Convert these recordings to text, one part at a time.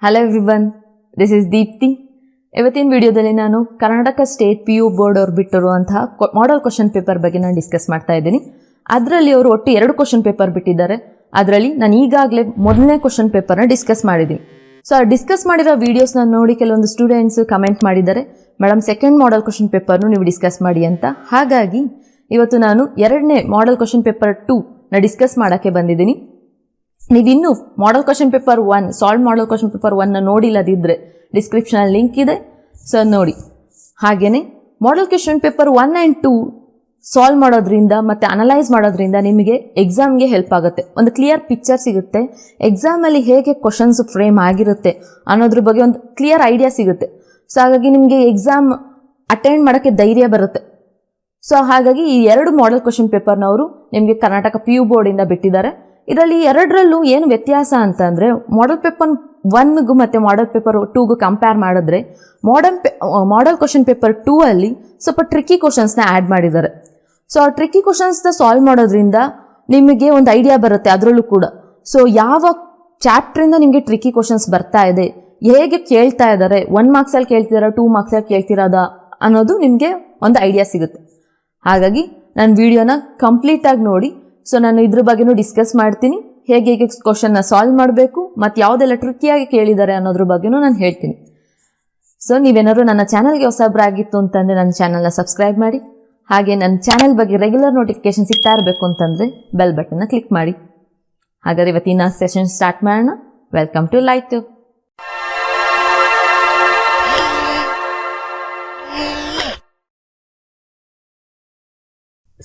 Hello everyone, this is Deepti. ಇವತ್ತಿನ ವಿಡಿಯೋದಲ್ಲಿ ನಾನು ಕರ್ನಾಟಕ ಸ್ಟೇಟ್ PU ಬೋರ್ಡ್ ಅವ್ರು ಬಿಟ್ಟಿರುವಂತಹ ಮಾಡೆಲ್ ಕ್ವಶನ್ ಪೇಪರ್ ಬಗ್ಗೆ ನಾನು ಡಿಸ್ಕಸ್ ಮಾಡ್ತಾ ಇದ್ದೀನಿ. ಅದರಲ್ಲಿ ಅವರು ಒಟ್ಟು 2 ಕ್ವಶನ್ ಪೇಪರ್ ಬಿಟ್ಟಿದ್ದಾರೆ. ಅದರಲ್ಲಿ ನಾನು ಈಗಾಗಲೇ ಮೊದಲನೇ ಕ್ವಶನ್ ಪೇಪರ್ನ ಡಿಸ್ಕಸ್ ಮಾಡಿದ್ದೀನಿ. ಸೊ ಆ ಡಿಸ್ಕಸ್ ಮಾಡಿರೋ ವೀಡಿಯೋಸ್ನ ನೋಡಿ ಕೆಲವೊಂದು ಸ್ಟೂಡೆಂಟ್ಸ್ ಕಮೆಂಟ್ ಮಾಡಿದ್ದಾರೆ, ಮೇಡಮ್ ಸೆಕೆಂಡ್ ಮಾಡೆಲ್ ಕ್ವಶನ್ ಪೇಪರ್ನು ನೀವು ಡಿಸ್ಕಸ್ ಮಾಡಿ ಅಂತ. ಹಾಗಾಗಿ ಇವತ್ತು ನಾನು 2ನೇ ಮಾಡೆಲ್ ಕ್ವಶನ್ ಪೇಪರ್ 2ನ ಡಿಸ್ಕಸ್ ಮಾಡೋಕ್ಕೆ ಬಂದಿದ್ದೀನಿ. ನೀವಿನ್ನೂ model question paper 1 solve model question paper 1ನ ನೋಡಿಲ್ಲದಿದ್ದರೆ ಡಿಸ್ಕ್ರಿಪ್ಷನಲ್ಲಿ ಲಿಂಕ್ ಇದೆ, ಸೊ ನೋಡಿ. ಹಾಗೆಯೇ model question paper 1 and 2 solve ಮಾಡೋದ್ರಿಂದ ಮತ್ತು ಅನಲೈಸ್ ಮಾಡೋದ್ರಿಂದ ನಿಮಗೆ ಎಕ್ಸಾಮ್ಗೆ ಹೆಲ್ಪ್ ಆಗುತ್ತೆ. ಒಂದು ಕ್ಲಿಯರ್ ಪಿಕ್ಚರ್ ಸಿಗುತ್ತೆ, ಎಕ್ಸಾಮಲ್ಲಿ ಹೇಗೆ ಕ್ವಶನ್ಸ್ ಫ್ರೇಮ್ ಆಗಿರುತ್ತೆ ಅನ್ನೋದ್ರ ಬಗ್ಗೆ ಒಂದು ಕ್ಲಿಯರ್ ಐಡಿಯಾ ಸಿಗುತ್ತೆ. ಸೊ ಹಾಗಾಗಿ ನಿಮಗೆ ಎಕ್ಸಾಮ್ ಅಟೆಂಡ್ ಮಾಡೋಕ್ಕೆ ಧೈರ್ಯ ಬರುತ್ತೆ. ಸೊ ಹಾಗಾಗಿ ಈ 2 ಮಾಡೆಲ್ ಕ್ವಶನ್ ಪೇಪರ್ನವರು ನಿಮಗೆ ಕರ್ನಾಟಕ PU ಬೋರ್ಡಿಂದ ಬಿಟ್ಟಿದ್ದಾರೆ. ಇದರಲ್ಲಿ 2ರಲ್ಲೂ ಏನು ವ್ಯತ್ಯಾಸ ಅಂತಂದರೆ, ಮಾಡೆಲ್ ಪೇಪರ್ 1ಗೂ ಮತ್ತು ಮಾಡೆಲ್ ಪೇಪರ್ 2ಗೂ ಕಂಪೇರ್ ಮಾಡಿದ್ರೆ ಮಾಡೆಲ್ ಕ್ವಶನ್ ಪೇಪರ್ 2 ಅಲ್ಲಿ ಸ್ವಲ್ಪ ಟ್ರಿಕ್ಕಿ ಕ್ವಶನ್ಸ್ನ ಆ್ಯಡ್ ಮಾಡಿದ್ದಾರೆ. ಸೊ ಆ ಟ್ರಿಕ್ಕಿ ಕ್ವಶನ್ಸ್ನ ಸಾಲ್ವ್ ಮಾಡೋದ್ರಿಂದ ನಿಮಗೆ ಒಂದು ಐಡಿಯಾ ಬರುತ್ತೆ ಅದರಲ್ಲೂ ಕೂಡ. ಸೊ ಯಾವ ಚಾಪ್ಟ್ರಿಂದ ನಿಮಗೆ ಟ್ರಿಕ್ಕಿ ಕ್ವಶನ್ಸ್ ಬರ್ತಾ ಇದೆ, ಹೇಗೆ ಕೇಳ್ತಾ ಇದ್ದಾರೆ, 1 ಮಾರ್ಕ್ಸಲ್ಲಿ ಕೇಳ್ತಿದಾರ 2 ಮಾರ್ಕ್ಸಲ್ಲಿ ಕೇಳ್ತಿರೋದ ಅನ್ನೋದು ನಿಮಗೆ ಒಂದು ಐಡಿಯಾ ಸಿಗುತ್ತೆ. ಹಾಗಾಗಿ ನಾನು ವಿಡಿಯೋನ ಕಂಪ್ಲೀಟಾಗಿ ನೋಡಿ. ಸೊ ನಾನು ಇದ್ರ ಬಗ್ಗೆನೂ ಡಿಸ್ಕಸ್ ಮಾಡ್ತೀನಿ, ಹೇಗೆ ಕ್ವಶನ್ನ ಸಾಲ್ವ್ ಮಾಡಬೇಕು ಮತ್ತು ಯಾವುದೆಲ್ಲ ಟ್ರಿಕ್ಕಿಯಾಗಿ ಕೇಳಿದ್ದಾರೆ ಅನ್ನೋದ್ರ ಬಗ್ಗೆನೂ ನಾನು ಹೇಳ್ತೀನಿ. ಸೊ ನೀವೇನಾದ್ರು ನನ್ನ ಚಾನಲ್ಗೆ ಹೊಸಬ್ರಾಗಿತ್ತು ಅಂತಂದರೆ ನನ್ನ ಚಾನಲ್ನ ಸಬ್ಸ್ಕ್ರೈಬ್ ಮಾಡಿ. ಹಾಗೆ ನನ್ನ ಚಾನಲ್ ಬಗ್ಗೆ ರೆಗ್ಯುಲರ್ ನೋಟಿಫಿಕೇಶನ್ ಸಿಗ್ತಾ ಇರಬೇಕು ಅಂತಂದರೆ ಬೆಲ್ ಬಟನ್ನ ಕ್ಲಿಕ್ ಮಾಡಿ. ಹಾಗಾದರೆ ಇವತ್ತಿನ ಸೆಷನ್ ಸ್ಟಾರ್ಟ್ ಮಾಡೋಣ. Welcome to light.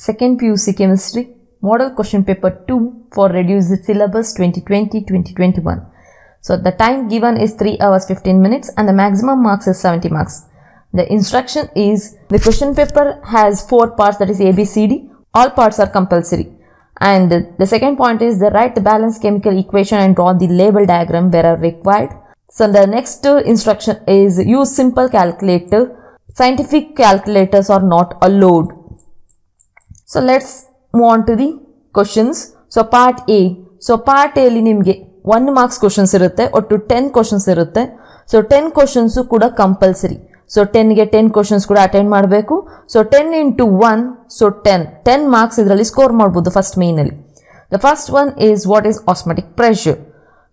Second PUC chemistry Model Question Paper 2 for Reduced Syllabus 2020-2021. So the time given is 3 hours 15 minutes and the maximum marks is 70 marks. The instruction is, the question paper has 4 parts, that is ABCD. All parts are compulsory. And the second point is, the write the balanced chemical equation and draw the label diagram where required. So the next instruction is, use simple calculator. Scientific calculators are not allowed. So let's move on to the questions. So part A. So part A ಅಲ್ಲಿ ನಿಮಗೆ 1 marks questions ಇರುತ್ತೆ, ಒಟ್ಟು 10 questions ಇರುತ್ತೆ. So 10 questions ಕೂಡ compulsory. So 10ಗೆ 10 questions ಕೂಡ attend ಮಾಡಬೇಕು. So 10 into 1, so 10 marks ಇದರಲ್ಲಿ score ಮಾಡ್ಬೋದು ಫಸ್ಟ್ ಮೇನಲ್ಲಿ. The first one is, what is osmotic pressure.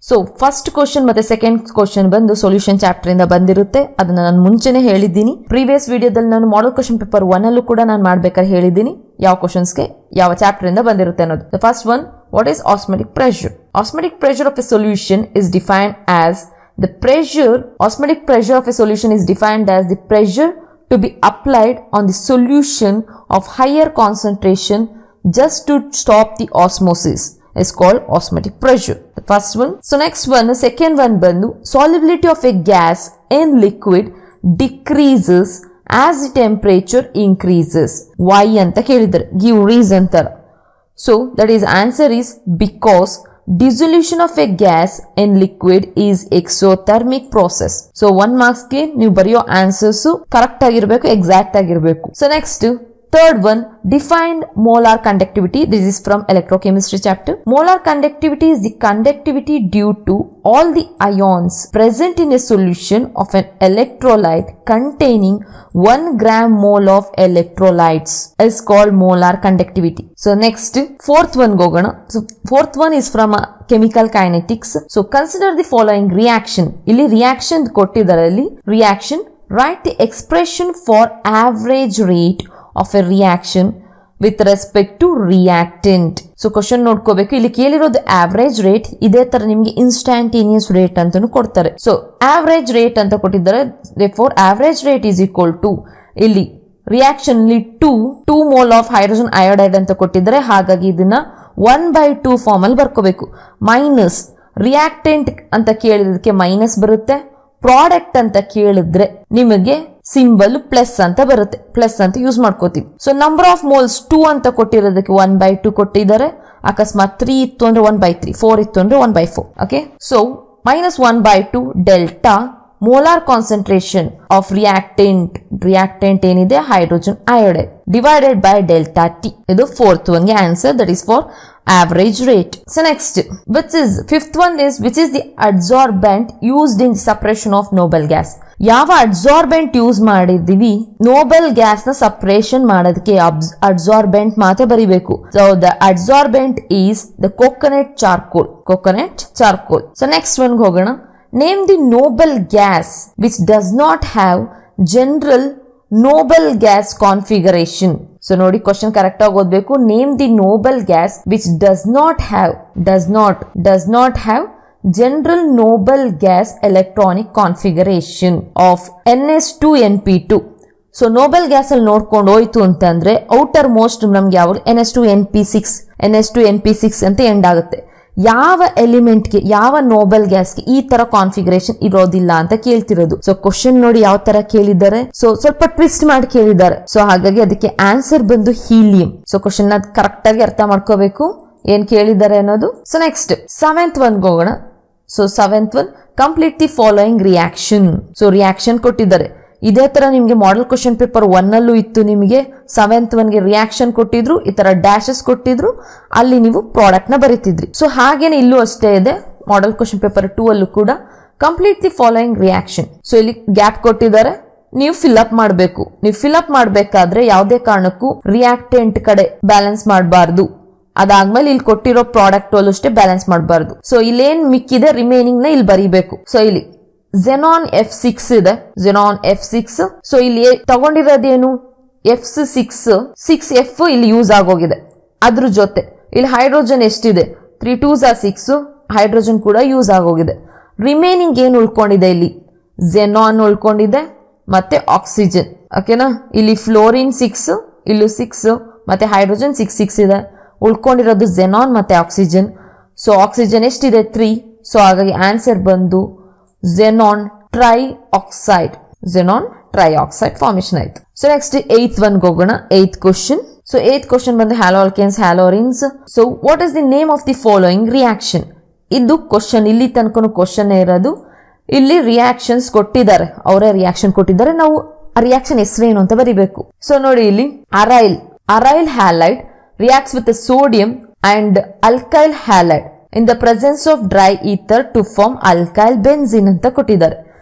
So first question ಮತ್ತೆ ಸೆಕೆಂಡ್ ಕ್ವಶನ್ ಬಂದು ಸೊಲ್ಯೂಷನ್ ಚಾಪ್ಟರ್ ಇಂದ ಬಂದಿರುತ್ತೆ. ಅದನ್ನ ನಾನು ಮುಂಚೆನೆ ಹೇಳಿದ್ದೀನಿ. ಪ್ರೀವಿಯಸ್ ವಿಡಿಯೋದಲ್ಲಿ ನಾನು ಮಾಡೆಲ್ ಕ್ವಶನ್ ಪೇಪರ್ 1 ಅಲ್ಲೂ ಕೂಡ ನಾನು ಮಾಡ್ಬೇಕಾದ್ರೆ ಹೇಳಿದ್ದೀನಿ ಯಾವ ಕ್ವಶನ್ಸ್ಗೆ ಯಾವ ಚಾಪ್ಟರ್ ಇಂದ ಬಂದಿರುತ್ತೆ ಅನ್ನೋದು. The first one, what is osmotic pressure. Osmotic pressure of A solution is defined as the pressure. Osmotic pressure of a solution is defined as the pressure to be applied on the solution of higher concentration just to stop the osmosis is called osmotic pressure. The first one. So next one, the second one bandu, solubility of a gas in liquid decreases as the temperature increases. Why anta kelidare, give reason tara. So that is answer is because dissolution of a gas in liquid is exothermic process. So 1 marks ಗೆ ನೀವು ಬರೆಯೋ answers correct ಆಗಿರಬೇಕು, exact ಆಗಿರಬೇಕು. So next third one, defined molar conductivity. This is from electrochemistry chapter. Molar conductivity is the conductivity due to all the ions present in a solution of an electrolyte containing 1 gram mole of electrolytes is called molar conductivity. So next, fourth one gogana. So fourth one is from chemical kinetics. So consider the following reaction. Illi reaction kottidaralli reaction, write the expression for average rate of a reaction with respect to reactant. So question ನೋಡ್ಕೋಬೇಕು, ಇಲ್ಲಿ ಕೇಳಿರೋದು average rate, ಇದೇ ತರ ನಿಮಗೆ instantaneous rate ಅಂತಾನು ಕೊಡ್ತಾರೆ. So average rate ಅಂತ ಕೊಟ್ಟಿದ್ದಾರೆ, therefore average rate is equal to, ಇಲ್ಲಿ ರಿಯಾಕ್ಷನ್ ಅಲ್ಲಿ 2 ಮೋಲ್ ಆಫ್ ಹೈಡ್ರೋಜನ್ ಅಯೋಡೈಡ್ ಅಂತ ಕೊಟ್ಟಿದ್ದಾರೆ. ಹಾಗಾಗಿ ಇದನ್ನ 1/2 ಫಾರ್ಮ್ ಅಲ್ಲಿ ಬರ್ಕೋಬೇಕು. ಮೈನಸ್ ರಿಯಾಕ್ಟೆಂಟ್ ಅಂತ ಕೇಳಿದಕ್ಕೆ ಮೈನಸ್ ಬರುತ್ತೆ, ಪ್ರಾಡಕ್ಟ್ ಅಂತ ಕೇಳಿದ್ರೆ ನಿಮಗೆ ಸಿಂಬಲ್ ಪ್ಲಸ್ ಅಂತ ಬರುತ್ತೆ, ಪ್ಲಸ್ ಅಂತ ಯೂಸ್ ಮಾಡ್ಕೋತೀವಿ. ಸೊ ನಂಬರ್ ಆಫ್ ಮೋಲ್ಸ್ 2 ಅಂತ ಕೊಟ್ಟಿರೋದಕ್ಕೆ 1/2 ಕೊಟ್ಟಿದ್ದಾರೆ. ಅಕಸ್ಮಾತ್ 3 ಇತ್ತು ಅಂದ್ರೆ 1/3, 4 ಇತ್ತು ಅಂದ್ರೆ 1/4. Okay, so -1/2 delta molar concentration of reactant ಏನಿದೆ hydrogen iodide divided by delta T. ಇದು fourth one ಗೆ answer, that is for average rate. So next, fifth one is which is the adsorbent used in separation of noble gas. ಯಾವ adsorbent use ಮಾಡಿದೀವಿ noble gas ನ separation ಮಾಡೋದಕ್ಕೆ adsorbent ಮಾತ್ರ ಬರಿಬೇಕು. So the adsorbent is the coconut charcoal. So next one ಹೋಗೋಣ. Name the noble gas which does not have general noble gas configuration. So ನೋಡಿ question correct ಆಗಿ ಓದ್ಬೇಕು. Name the noble gas which does not have general noble gas electronic configuration of NS2NP2. So noble gas ಅಲ್ಲಿ ನೋಡ್ಕೊಂಡು ಹೋಯ್ತು ಅಂತಂದ್ರೆ outer most ನಮ್ಗೆ ಯಾವಾಗ NS2NP6 ಅಂತ ಎಂಡ್ ಆಗುತ್ತೆ. ಯಾವ ಎಲಿಮೆಂಟ್ಗೆ ಯಾವ ನೋಬೆಲ್ ಗ್ಯಾಸ್ಗೆ ಈ ತರ ಕಾನ್ಫಿಗರೇಷನ್ ಇರೋದಿಲ್ಲ ಅಂತ ಕೇಳ್ತಿರೋದು. ಸೊ ಕ್ವಶನ್ ನೋಡಿ ಯಾವ ತರ ಕೇಳಿದ್ದಾರೆ. ಸೊ ಸ್ವಲ್ಪ ಟ್ವಿಸ್ಟ್ ಮಾಡಿ ಕೇಳಿದ್ದಾರೆ. ಸೊ ಹಾಗಾಗಿ ಅದಕ್ಕೆ ಆನ್ಸರ್ ಬಂದು ಹೀಲಿಯಂ. ಸೊ ಕ್ವಶನ್ ಕರೆಕ್ಟ್ ಆಗಿ ಅರ್ಥ ಮಾಡ್ಕೋಬೇಕು ಏನ್ ಕೇಳಿದ್ದಾರೆ ಅನ್ನೋದು. ಸೊ ನೆಕ್ಸ್ಟ್ ಸೆವೆಂತ್ ಒನ್ ಹೋಗೋಣ. So seventh one complete the following reaction. So reaction ಕೊಟ್ಟಿದ್ದಾರೆ. ಇದೇ ತರ ನಿಮ್ಗೆ ಮಾಡೆಲ್ ಕ್ವಶನ್ ಪೇಪರ್ 1 ಅಲ್ಲೂ ಇತ್ತು. ನಿಮಗೆ ಸೆವೆಂತ್ ಒನ್ಗೆ ರಿಯಾಕ್ಷನ್ ಕೊಟ್ಟಿದ್ರು, ಈ ತರ ಡ್ಯಾಶಸ್ ಕೊಟ್ಟಿದ್ರು, ಅಲ್ಲಿ ನೀವು ಪ್ರಾಡಕ್ಟ್ ನ ಬರೀತಿದ್ರಿ. ಸೊ ಹಾಗೇನೆ ಇಲ್ಲೂ ಅಷ್ಟೇ ಇದೆ. ಮಾಡೆಲ್ ಕ್ವಶನ್ ಪೇಪರ್ 2 ಅಲ್ಲೂ ಕೂಡ complete the following reaction. So ಇಲ್ಲಿ ಗ್ಯಾಪ್ ಕೊಟ್ಟಿದ್ದಾರೆ, ನೀವು ಫಿಲ್ ಅಪ್ ಮಾಡಬೇಕು. ನೀವು ಫಿಲ್ ಅಪ್ ಮಾಡಬೇಕಾದ್ರೆ ಯಾವುದೇ ಕಾರಣಕ್ಕೂ ರಿಯಾಕ್ಟೆಂಟ್ ಕಡೆ ಬ್ಯಾಲೆನ್ಸ್ ಮಾಡಬಾರ್ದು. ಅದಾದ್ಮೇಲೆ ಇಲ್ಲಿ ಕೊಟ್ಟಿರೋ ಪ್ರಾಡಕ್ಟ್ ಅಲ್ಲೂ ಅಷ್ಟೇ ಬ್ಯಾಲೆನ್ಸ್ ಮಾಡಬಾರ್ದು. ಸೊ ಇಲ್ಲೇನ್ ಮಿಕ್ಕಿದೆ ರಿಮೈನಿಂಗ್ ನ ಇಲ್ಲಿ ಬರೀಬೇಕು. ಸೊ ಇಲ್ಲಿ Xenon F6 ಇದೆ, Xenon F6. ಸೊ ಇಲ್ಲಿ ತಗೊಂಡಿರೋದೇನು F6F ಇಲ್ಲಿ ಯೂಸ್ ಆಗೋಗಿದೆ. ಅದ್ರ ಜೊತೆ ಇಲ್ಲಿ ಹೈಡ್ರೋಜನ್ ಎಷ್ಟಿದೆ 3 2s are 6, ಹೈಡ್ರೋಜನ್ ಕೂಡ ಯೂಸ್ ಆಗೋಗಿದೆ. ರಿಮೈನಿಂಗ್ ಏನು ಉಳ್ಕೊಂಡಿದೆ ಇಲ್ಲಿ Xenon ಉಳ್ಕೊಂಡಿದೆ ಮತ್ತೆ ಆಕ್ಸಿಜನ್. ಓಕೆನಾ, ಇಲ್ಲಿ ಫ್ಲೋರಿನ್ 6, ಇಲ್ಲೂ 6 ಮತ್ತೆ ಹೈಡ್ರೋಜನ್ 6 ಇದೆ. ಉಳ್ಕೊಂಡಿರೋದು Xenon ಮತ್ತೆ ಆಕ್ಸಿಜನ್. ಸೊ ಆಕ್ಸಿಜನ್ ಎಷ್ಟಿದೆ 3. ಸೊ ಹಾಗಾಗಿ ಆನ್ಸರ್ ಬಂದು Xenon trioxide ಫಾರ್ಮೇಶನ್ ಆಯ್ತು. ಸೊ ನೆಕ್ಸ್ಟ್ 8th ಒನ್ ಹೋಗೋಣ. 8th question. So 8th question ಬಂದು hello alkanes haloarenes. So what is the name of the following reaction. ಇದು ಕ್ವಶನ್, ಇಲ್ಲಿ ತನಕ ಕ್ವಶನ್ ಇರೋದು. ಇಲ್ಲಿ ರಿಯಾಕ್ಷನ್ಸ್ ಕೊಟ್ಟಿದ್ದಾರೆ, ಅವರೇ ರಿಯಾಕ್ಷನ್ ಕೊಟ್ಟಿದ್ದಾರೆ. ನಾವು ಆ ರಿಯಾಕ್ಷನ್ ಹೆಸರೇನು ಅಂತ ಬರಿಬೇಕು. ಸೊ ನೋಡಿ ಇಲ್ಲಿ ಅರೈಲ್ halide reacts with the sodium and alkyl halide in the presence of dry ether to form alkyl benzene ಅಂತ ಕೊಟ್ಟಿದ್ದಾರೆ.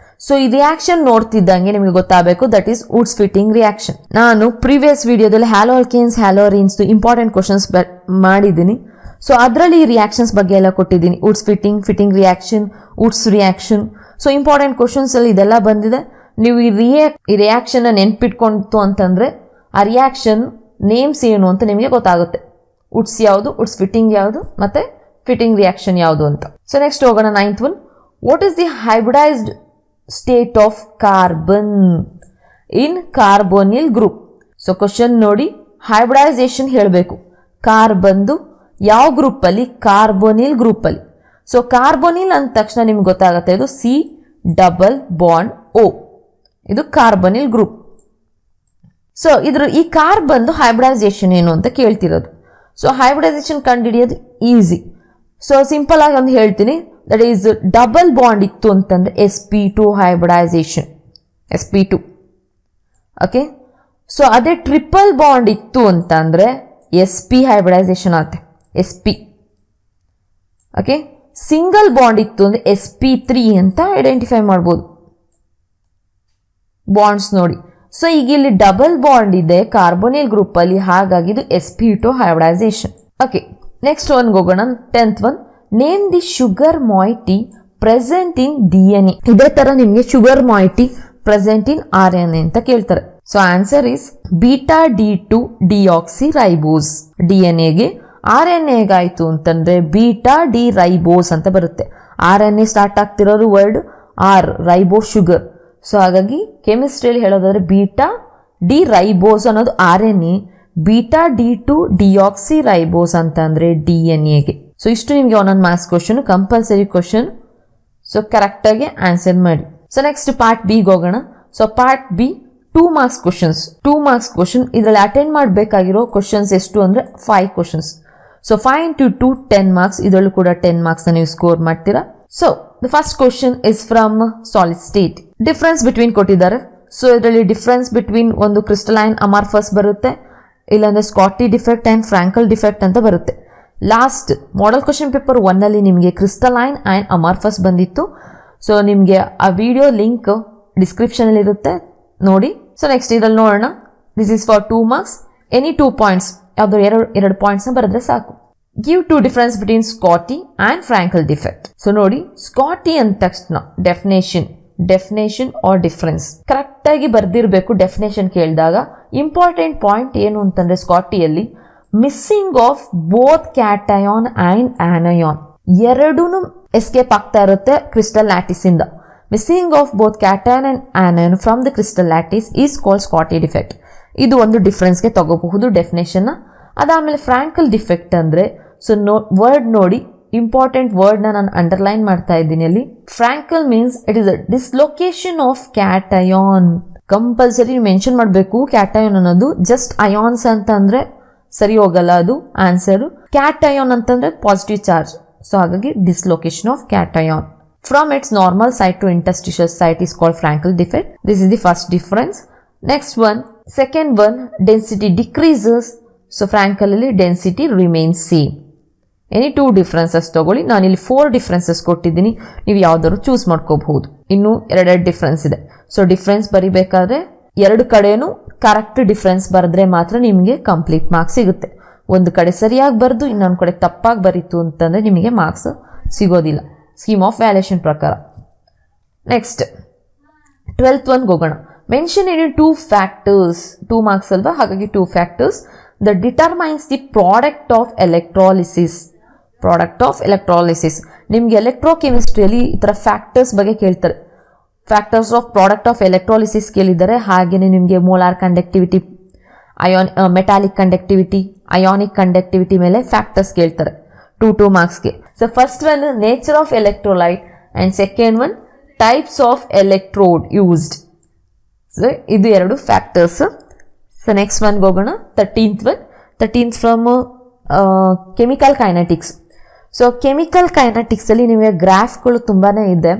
ಸೊ ಈ ರಿಯಾಕ್ಷನ್ ನೋಡ್ತಿದ್ದಂಗೆ ನಿಮಗೆ ಗೊತ್ತಾಗಬೇಕು, that is Woods fitting reaction. ನಾನು ಪ್ರೀವಿಯಸ್ ವಿಡಿಯೋದಲ್ಲಿ ಹ್ಯಾಲೋ ಆಲ್ಕೇನ್ಸ್ ಹ್ಯಾಲೋರಿನ್ಸ್ ಇಂಪಾರ್ಟೆಂಟ್ ಕ್ವಶನ್ಸ್ ಮಾಡಿದ್ದೀನಿ. ಸೊ ಅದರಲ್ಲಿ ಈ ರಿಯಾಕ್ಷನ್ಸ್ ಬಗ್ಗೆ ಎಲ್ಲ ಕೊಟ್ಟಿದ್ದೀನಿ. Woods fitting reaction, Woods reaction. So important questions ಅಲ್ಲಿ ಇದೆಲ್ಲ ಬಂದಿದೆ. ನೀವು ಈ ರಿಯಾಕ್ಷನ್ ನೆನ್ಪಿಟ್ಕೊಂತು ಅಂತಂದ್ರೆ ಆ ರಿಯಾಕ್ಷನ್ ನೇಮ್ಸ್ ಏನು ಅಂತ ನಿಮಗೆ ಗೊತ್ತಾಗುತ್ತೆ. ವುಡ್ಸ್ ಯಾವುದು, ವುಡ್ಸ್ ಫಿಟ್ಟಿಂಗ್ ಯಾವುದು, ಮತ್ತೆ ಫಿಟ್ಟಿಂಗ್ ರಿಯಾಕ್ಷನ್ ಯಾವುದು ಅಂತ. ಸೊ ನೆಕ್ಸ್ಟ್ ಹೋಗೋಣ 9th one. What is the hybridised state of carbon in carbonyl group. So question ನೋಡಿ, ಹೈಬ್ರಿಡೈಸೇಷನ್ ಹೇಳಬೇಕು. ಕಾರ್ಬನ್ದು ಯಾವ ಗ್ರೂಪ್ ಅಲ್ಲಿ, ಕಾರ್ಬೋನಿಲ್ ಗ್ರೂಪ್ ಅಲ್ಲಿ. ಸೊ ಕಾರ್ಬೋನಿಲ್ ಅಂದ ತಕ್ಷಣ ನಿಮ್ಗೆ ಗೊತ್ತಾಗುತ್ತೆ ಇದು C+O, ಇದು ಕಾರ್ಬೋನಿಲ್ ಗ್ರೂಪ್. ಸೊ ಈ ಕಾರ್ಬನ್ ಹೈಬ್ರಿಡೈಸೇಷನ್ ಏನು ಅಂತ ಕೇಳ್ತಿರೋದು. ಸೊ ಹೈಬ್ರಿಡೈಸೇಷನ್ ಕಂಡುಹಿಡಿಯೋದು ಈಸಿ. ಸೊ ಸಿಂಪಲ್ ಆಗಿ ಒಂದು ಹೇಳ್ತೀನಿ, ದಟ್ ಈಸ್ ಡಬಲ್ ಬಾಂಡ್ ಇತ್ತು ಅಂತಂದ್ರೆ sp2 hybridisation, sp2. Okay, so ಅದೇ ಟ್ರಿಪಲ್ ಬಾಂಡ್ ಇತ್ತು ಅಂತಂದ್ರೆ sp ಹೈಬ್ರಿಡೈಸೇಷನ್ ಆಗುತ್ತೆ, sp. ಓಕೆ, ಸಿಂಗಲ್ ಬಾಂಡ್ ಇತ್ತು ಅಂದ್ರೆ sp3 ಅಂತ ಐಡೆಂಟಿಫೈ ಮಾಡ್ಬೋದು ಬಾಂಡ್ಸ್ ನೋಡಿ. ಸೊ ಈಗ ಇಲ್ಲಿ ಡಬಲ್ ಬಾಂಡ್ ಇದೆ ಕಾರ್ಬೋನಿಲ್ ಗ್ರೂಪ್ ಅಲ್ಲಿ, ಹಾಗಾಗಿ ಇದು sp2 hybridisation. Okay, next one ಹೋಗೋಣ 10th one. Name the sugar moiety present in DNA. ಇದೇ ತರ ನಿಮ್ಗೆ sugar moiety present in RNA ಅಂತ ಕೇಳ್ತಾರೆ. So answer is beta D2 deoxyribose. DNA-ಗೆ, RNA-ಗಾಯ್ತು ಅಂತಂದ್ರೆ ಬೀಟಾ ಡಿ ರೈಬೋಸ್ ಅಂತ ಬರುತ್ತೆ. RNA ಸ್ಟಾರ್ಟ್ ಆಗ್ತಿರೋದು word R, ribo sugar. So ಹಾಗಾಗಿ ಕೆಮಿಸ್ಟ್ರಿಯಲ್ಲಿ ಹೇಳೋದಾದ್ರೆ ಬೀಟಾ ಡಿ ರೈಬೋಸ್ ಅನ್ನೋದು RNA, beta D2 deoxyribose ಅಂತ ಅಂದ್ರೆ DNA-ಗೆ. ಸೊ ಇಷ್ಟು ನಿಮಗೆ ಒಂದೊಂದು marks question, compulsory question. So correct ಆಗಿ ಆನ್ಸರ್ ಮಾಡಿ. ಸೊ ನೆಕ್ಸ್ಟ್ ಪಾರ್ಟ್ ಬಿ ಹೋಗೋಣ. So part B 2 marks questions. 2 marks question. ಇದರಲ್ಲಿ ಅಟೆಂಡ್ ಮಾಡಬೇಕಾಗಿರೋ ಕ್ವಶನ್ಸ್ ಎಷ್ಟು ಅಂದ್ರೆ 5 ಕ್ವಶನ್ಸ್. So 5 into 2 10 marks. ಇದರಲ್ಲೂ ಕೂಡ 10 ಮಾರ್ಕ್ಸ್ ನೀವು ಸ್ಕೋರ್ ಮಾಡ್ತೀರಾ. So the first question is from solid state. Difference between ಕೊಟ್ಟಿದ್ದಾರೆ. ಸೊ ಇದರಲ್ಲಿ ಡಿಫ್ರೆನ್ಸ್ ಬಿಟ್ವೀನ್ ಒಂದು ಕ್ರಿಸ್ಟಲೈನ್ ಅಮಾರ್ಫಸ್ ಬರುತ್ತೆ, ಇಲ್ಲಾಂದ್ರೆ ಸ್ಕಾಟಿ ಡಿಫೆಕ್ಟ್ ಆ್ಯಂಡ್ ಫ್ರಾಂಕಲ್ ಡಿಫೆಕ್ಟ್ ಅಂತ ಬರುತ್ತೆ. ಲಾಸ್ಟ್ ಮಾಡೆಲ್ ಕ್ವಶನ್ ಪೇಪರ್ 1 ನಿಮಗೆ ಕ್ರಿಸ್ಟಲೈನ್ ಆ್ಯಂಡ್ ಅಮಾರ್ಫಸ್ ಬಂದಿತ್ತು. ಸೊ ನಿಮಗೆ ಆ ವಿಡಿಯೋ ಲಿಂಕ್ ಡಿಸ್ಕ್ರಿಪ್ಷನಲ್ಲಿ ಇರುತ್ತೆ, ನೋಡಿ. ಸೊ ನೆಕ್ಸ್ಟ್ ಇದರಲ್ಲಿ ನೋಡೋಣ. This is for 2 marks. Any 2 points, ಯಾವುದೋ ಎರಡು ಪಾಯಿಂಟ್ಸ್ನ ಬರೆದ್ರೆ ಸಾಕು. Give 2 difference between Schottky and Frenkel defect. So ನೋಡಿ, ಸ್ಕಾಟಿ ಅಂದ ತಕ್ಷಣ ಡೆಫಿನೇಷನ್ ಆರ್ ಡಿಫ್ರೆನ್ಸ್ ಕರೆಕ್ಟಾಗಿ ಬರ್ದಿರಬೇಕು. ಡೆಫಿನೇಷನ್ ಕೇಳಿದಾಗ ಇಂಪಾರ್ಟೆಂಟ್ ಪಾಯಿಂಟ್ ಏನು ಅಂತಂದ್ರೆ, ಸ್ಕಾಟಿಯಲ್ಲಿ missing of both cation and anion ಎರಡೂ ಎಸ್ಕೇಪ್ ಆಗ್ತಾ ಇರುತ್ತೆ ಕ್ರಿಸ್ಟಲ್ ಲ್ಯಾಟಿಸ್ ಇಂದ. Missing of both cation and anion from the crystal lattice is called Schottky defect. ಇದು ಒಂದು ಡಿಫ್ರೆನ್ಸ್ಗೆ ತಗೋಬಹುದು ಡೆಫಿನೇಷನ್ನ. ಅದಾದಮೇಲೆ ಫ್ರಾಂಕಲ್ ಡಿಫೆಕ್ಟ್ ಅಂದರೆ, ಸೊ ವರ್ಡ್ ನೋಡಿ, ಇಂಪಾರ್ಟೆಂಟ್ ವರ್ಡ್ನ ನಾನು ಅಂಡರ್ಲೈನ್ ಮಾಡ್ತಾ ಇದ್ದೀನಿ ಅಲ್ಲಿ. Frenkel means it is a dislocation of cation. Compulsory mention ಮಾಡಬೇಕು ಕ್ಯಾಟಯಾನ್ ಅನ್ನೋದು. ಜಸ್ಟ್ ಅಯಾನ್ಸ್ ಅಂತ ಅಂದ್ರೆ ಸರಿ ಹೋಗಲ್ಲ, ಅದು ಆನ್ಸರು. ಕ್ಯಾಟಯಾನ್ ಅಂತಂದ್ರೆ ಪಾಸಿಟಿವ್ ಚಾರ್ಜ್. ಸೊ ಹಾಗಾಗಿ dislocation of cation from its normal site to interstitial site is called Frenkel defect. This is the first difference. Next one, second one, density decreases. So Frankl ಅಲ್ಲಿ density remains same. Any 2 differences ತಗೊಳ್ಳಿ. ನಾನು ಇಲ್ಲಿ 4 differences ಕೊಟ್ಟಿದ್ದೀನಿ, ನೀವು ಯಾವ್ದಾದ್ರು choose ಮಾಡ್ಕೋಬಹುದು. ಇನ್ನು 2 difference ಇದೆ. ಸೊ ಡಿಫ್ರೆನ್ಸ್ ಬರಿಬೇಕಾದ್ರೆ ಎರಡು ಕಡೆನೂ ಕರೆಕ್ಟ್ ಡಿಫ್ರೆನ್ಸ್ ಬರೆದ್ರೆ ಮಾತ್ರ ನಿಮಗೆ ಕಂಪ್ಲೀಟ್ ಮಾರ್ಕ್ಸ್ ಸಿಗುತ್ತೆ. ಒಂದು ಕಡೆ ಸರಿಯಾಗಿ ಬರೆದು ಇನ್ನೊಂದು ಕಡೆ ತಪ್ಪಾಗಿ ಬರೀತು ಅಂತಂದ್ರೆ ನಿಮಗೆ ಮಾರ್ಕ್ಸ್ ಸಿಗೋದಿಲ್ಲ ಸ್ಕೀಮ್ ಆಫ್ ವ್ಯಾಲ್ಯೂಯೇಷನ್ ಪ್ರಕಾರ. ನೆಕ್ಸ್ಟ್ 12th one ಹೋಗೋಣ. Mention in 2 factors. 2 marks ಅಲ್ವಾ, ಹಾಗಾಗಿ 2 factors that determines the product of electrolysis. ನಿಮಗೆ ಎಲೆಕ್ಟ್ರೋಕೆಮಿಸ್ಟ್ರಿಯಲ್ಲಿ ಈ ಥರ ಫ್ಯಾಕ್ಟರ್ಸ್ ಬಗ್ಗೆ ಕೇಳ್ತಾರೆ. Factors of product of electrolysis ಕೇಳಿದ್ದಾರೆ. ಹಾಗೆಯೇ ನಿಮಗೆ molar conductivity, metallic conductivity, ionic conductivity ಮೇಲೆ ಫ್ಯಾಕ್ಟರ್ಸ್ ಕೇಳ್ತಾರೆ 2 marksಗೆ. So first one nature of electrolyte and second one types of electrode used. So ಇದು 2 ಫ್ಯಾಕ್ಟರ್ಸ್. ಸೊ ನೆಕ್ಸ್ಟ್ ಒನ್ಗೆ ಹೋಗೋಣ. 13th from chemical kinetics. So chemical ಕೈನೆಟಿಕ್ಸಲ್ಲಿ ನಿಮಗೆ ಗ್ರಾಫ್ಗಳು ತುಂಬಾ ಇದೆ.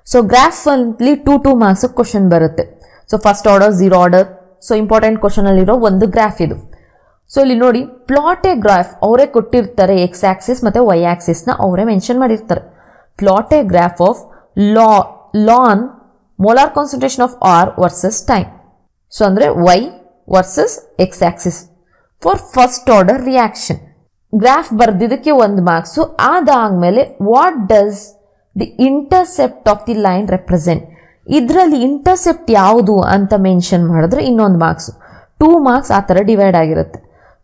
ಸೊ ಗ್ರಾಫ್ ಅಲ್ಲಿ 2 marks ಕ್ವಶನ್ ಬರುತ್ತೆ. So first order, 0 order. So important ಕ್ವಶನಲ್ಲಿರೋ ಒಂದು ಗ್ರಾಫ್ ಇದು. ಸೊ ಇಲ್ಲಿ ನೋಡಿ, ಪ್ಲಾಟ್ ಎ ಗ್ರಾಫ್ ಅವರೇ ಕೊಟ್ಟಿರ್ತಾರೆ. ಎಕ್ಸ್ ಆಕ್ಸಿಸ್ ಮತ್ತು ವೈ ಆಕ್ಸಿಸ್ನ ಅವರೇ ಮೆನ್ಷನ್ ಮಾಡಿರ್ತಾರೆ. Plot a graph of ln molar concentration of R versus time. So ಅಂದರೆ Y versus X axis for first order reaction. Graph ಬರ್ದಿದ್ದಕ್ಕೆ 1 marks. ಅದಾದ್ಮೇಲೆ what does the intercept of the line represent. ಇದರಲ್ಲಿ intercept ಯಾವುದು ಅಂತ mention ಮಾಡಿದ್ರೆ ಇನ್ನೊಂದು marks. 2 marks ಆ ಥರ ಡಿವೈಡ್ ಆಗಿರುತ್ತೆ.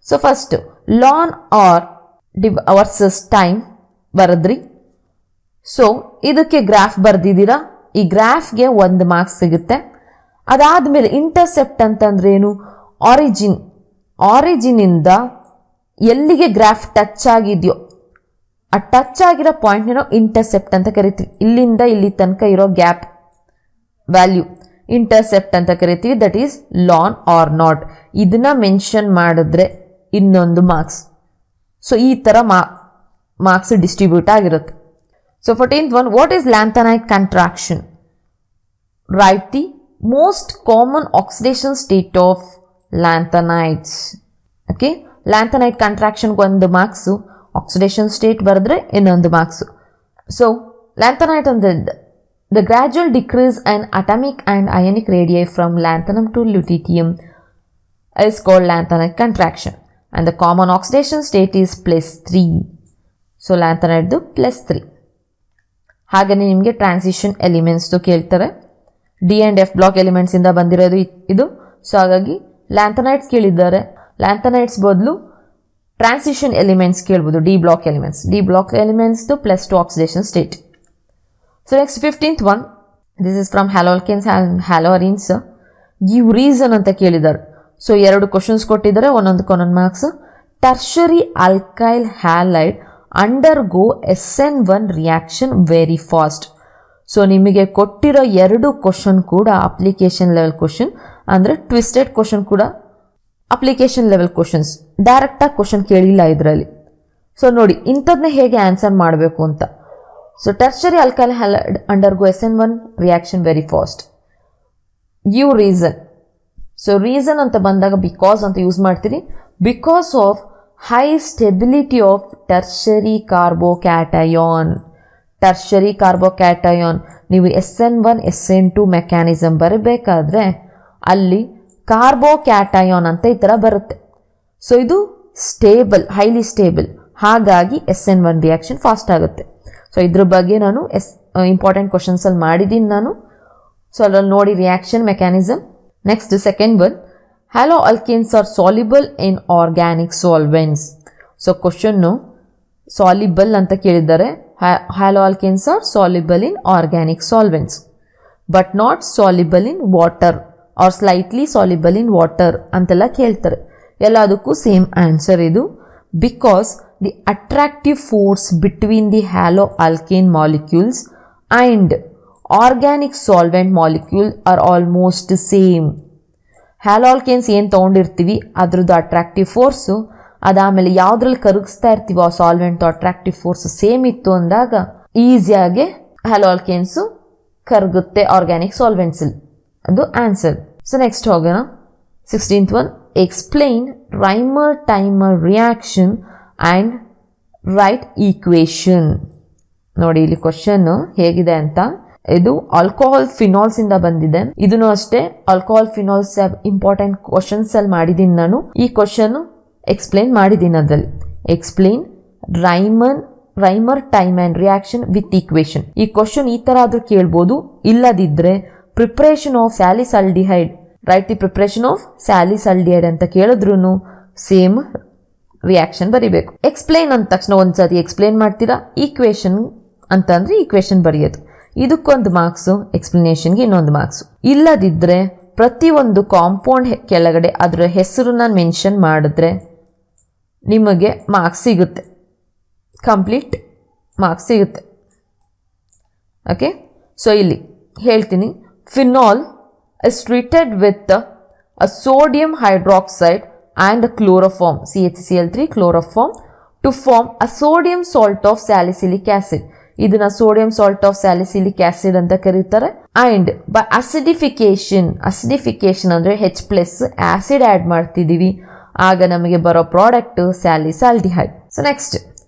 So first ln R versus time ಬರೆದ್ರಿ. ಸೊ ಇದಕ್ಕೆ ಗ್ರಾಫ್ ಬರ್ದಿದ್ದೀರಾ. ಈ ಗ್ರಾಫ್ಗೆ 1 marks ಸಿಗುತ್ತೆ. ಅದಾದ್ಮೇಲೆ ಇಂಟರ್ಸೆಪ್ಟ್ ಅಂತಂದ್ರೆ ಏನು? ಆರಿಜಿನಿಂದ ಎಲ್ಲಿಗೆ ಗ್ರಾಫ್ ಟಚ್ ಆಗಿದೆಯೋ ಆ ಟಚ್ ಆಗಿರೋ ಪಾಯಿಂಟ್ ನಾವು ಇಂಟರ್ಸೆಪ್ಟ್ ಅಂತ ಕರಿತೀವಿ. ಇಲ್ಲಿಂದ ಇಲ್ಲಿ ತನಕ ಇರೋ ಗ್ಯಾಪ್ ವ್ಯಾಲ್ಯೂ ಇಂಟರ್ಸೆಪ್ಟ್ ಅಂತ ಕರಿತೀವಿ. That is ln R naught. ಇದನ್ನ ಮೆನ್ಷನ್ ಮಾಡಿದ್ರೆ ಇನ್ನೊಂದು ಮಾರ್ಕ್ಸ್. ಸೊ ಈ ಥರ ಮಾರ್ಕ್ಸ್ ಡಿಸ್ಟ್ರಿಬ್ಯೂಟ್ ಆಗಿರುತ್ತೆ. So 14th one, what is lanthanide contraction? Write the most common oxidation state of lanthanides. Okay, lanthanide ಕಂಟ್ರಾಕ್ಷನ್ಗೆ 1 marks, ಆಕ್ಸಿಡೇಷನ್ ಸ್ಟೇಟ್ ಬರೆದ್ರೆ ಇನ್ನೊಂದು ಮಾರ್ಕ್ಸ್. ಸೊ ಲ್ಯಾಂಥನೈಟ್ ಅಂದ್ರೆ the gradual decrease on atomic and ionic radii from lanthanum to lutetium is called lanthanide contraction and the common oxidation state is +3. So lanthanide +3. ಹಾಗೇನೆ ನಿಮಗೆ transition elements ಕೇಳ್ತಾರೆ. D and F block elements ಇಂದ ಬಂದಿರೋದು ಇದು. So ಹಾಗಾಗಿ lanthanides ಕೇಳಿದ್ದಾರೆ. Lanthanides ಬದಲು transition elements ಕೇಳ್ಬೋದು. D block elements +2 oxidation state. So next 15th one, this is from haloalkanes and haloarenes. Give reason ಅಂತ ಕೇಳಿದ್ದಾರೆ. ಸೊ 2 ಕ್ವಶನ್ಸ್ ಕೊಟ್ಟಿದ್ದಾರೆ, ಒಂದೊಂದು marks. Tertiary alkyl halide undergo SN1 reaction very fast. So ನಿಮಗೆ ಕೊಟ್ಟಿರೋ 2 question ಕೂಡ application level question, ಅಂದರೆ twisted question ಕೂಡ application level questions. ಡೈರೆಕ್ಟಾಗಿ ಕ್ವಶನ್ ಕೇಳಿಲ್ಲ ಇದರಲ್ಲಿ. ಸೊ ನೋಡಿ, ಇಂಥದ್ನೇ ಹೇಗೆ ಆನ್ಸರ್ ಮಾಡಬೇಕು ಅಂತ. So tertiary alkyl halide undergo SN1 reaction very fast. Give reason. So reason anta bandaga because anta use ಮಾಡ್ತೀರಿ. Because of high stability of tertiary carbocation. Tertiary carbocation ನೀವು SN1 SN2 mechanism ಬರಬೇಕಾದ್ರೆ ಅಲ್ಲಿ carbocation ಅಂತ ಈ ಥರ ಬರುತ್ತೆ. So ಇದು stable, highly stable, ಹಾಗಾಗಿ SN1 ರಿಯಾಕ್ಷನ್ ಫಾಸ್ಟ್ ಆಗುತ್ತೆ. ಸೊ ಇದ್ರ ಬಗ್ಗೆ ನಾನು ಇಂಪಾರ್ಟೆಂಟ್ ಕ್ವಶನ್ಸಲ್ಲಿ ಮಾಡಿದ್ದೀನಿ ನಾನು. ಸೊ ಅದ್ರಲ್ಲಿ ನೋಡಿ reaction mechanism. Next second one, haloalkanes are soluble in organic solvents. So ಕ್ವಶನ್ನು ಸಾಲ್ಯುಬಲ್ ಅಂತ ಕೇಳಿದ್ದಾರೆ. Haloalkanes are soluble in organic solvents but not soluble in water or slightly soluble in water ಅಂತೆಲ್ಲ ಕೇಳ್ತಾರೆ. ಎಲ್ಲದಕ್ಕೂ same answer ಇದು. Because the attractive force between the haloalkane molecules and organic solvent molecule are almost same. Haloalkanes ಏನು ತೊಗೊಂಡಿರ್ತೀವಿ ಅದ್ರದ್ದು attractive force, ಅದಾದಮೇಲೆ ಯಾವುದ್ರಲ್ಲಿ ಕರಗಿಸ್ತಾ ಇರ್ತೀವೋ ಆ ಸಾಲ್ವೆಂಟ್ ಅಟ್ರಾಕ್ಟಿವ್ ಫೋರ್ಸ್ ಸೇಮ್ ಇತ್ತು ಅಂದಾಗ ಈಸಿಯಾಗಿ ಹ್ಯಾಲೋ ಆಲ್ಕೇನ್ಸು ಕರಗುತ್ತೆ ಆರ್ಗ್ಯಾನಿಕ್ ಸಾಲ್ವೆಂಟ್ಸಲ್ಲಿ. ಅದು ಆನ್ಸರ್. ಸೊ ನೆಕ್ಸ್ಟ್ ಹೋಗೋಣ. 16th one, explain Reimer Tiemann reaction and write equation. ನೋಡಿ ಇಲ್ಲಿ ಕ್ವಶನ್ ಹೇಗಿದೆ ಅಂತ. ಇದು ಆಲ್ಕೋಹಾಲ್ ಫಿನಾಲ್ಸ್ ಇಂದ ಬಂದಿದೆ. ಇದನ್ನು ಅಷ್ಟೇ ಆಲ್ಕೋಹಾಲ್ ಫಿನಾಲ್ಸ್ ಇಂಪಾರ್ಟೆಂಟ್ ಕ್ವಶನ್ಸ್ ಅಲ್ಲಿ ಮಾಡಿದ್ದೀನಿ ನಾನು. ಈ ಕ್ವಶನ್ ಎಕ್ಸ್ಪ್ಲೇನ್ ಮಾಡಿದ್ದೀನಿ ಅದರಲ್ಲಿ. Explain Reimer Tiemann and reaction with equation. ಈ ಕ್ವಶನ್ ಈ ಥರ ಆದರೂ ಕೇಳ್ಬೋದು. ಇಲ್ಲದಿದ್ದರೆ preparation of salicylaldehyde, write the preparation of salicylaldehyde ಅಂತ ಕೇಳಿದ್ರು ಸೇಮ್ ರಿಯಾಕ್ಷನ್ ಬರಿಬೇಕು. ಎಕ್ಸ್ಪ್ಲೇನ್ ಅಂದ ತಕ್ಷಣ ಒಂದ್ಸತಿ ಎಕ್ಸ್ಪ್ಲೇನ್ ಮಾಡ್ತೀರಾ, ಈಕ್ವೇಷನ್ ಅಂತಂದರೆ ಈಕ್ವೇಷನ್ ಬರೆಯೋದು. ಇದಕ್ಕೊಂದು ಮಾರ್ಕ್ಸು, ಎಕ್ಸ್ಪ್ಲನೇಷನ್ಗೆ ಇನ್ನೊಂದು ಮಾರ್ಕ್ಸು. ಇಲ್ಲದಿದ್ದರೆ ಪ್ರತಿಯೊಂದು ಕಾಂಪೌಂಡ್ ಕೆಳಗಡೆ ಅದರ ಹೆಸರನ್ನ ಮೆನ್ಷನ್ ಮಾಡಿದ್ರೆ ನಿಮಗೆ ಮಾರ್ಕ್ಸ್ ಸಿಗುತ್ತೆ, ಕಂಪ್ಲೀಟ್ ಮಾರ್ಕ್ಸ್ ಸಿಗುತ್ತೆ. ಓಕೆ, ಸೊ ಇಲ್ಲಿ ಹೇಳ್ತೀನಿ. Phenol is treated with a sodium hydroxide and chloroform CHCl3 chloroform to form a sodium salt of salicylic acid. ಇದನ್ನ sodium salt of salicylic acid ಅಂತ ಕರೀತಾರೆ. ಅಂಡ್ ಬೈ ಅಸಿಡಿಫಿಕೇಶನ್ ಅಂದ್ರೆ H+ acid add ಮಾಡ್ತಿದೀವಿ, ಆಗ ನಮಗೆ ಬರೋ product salicylaldehyde. So next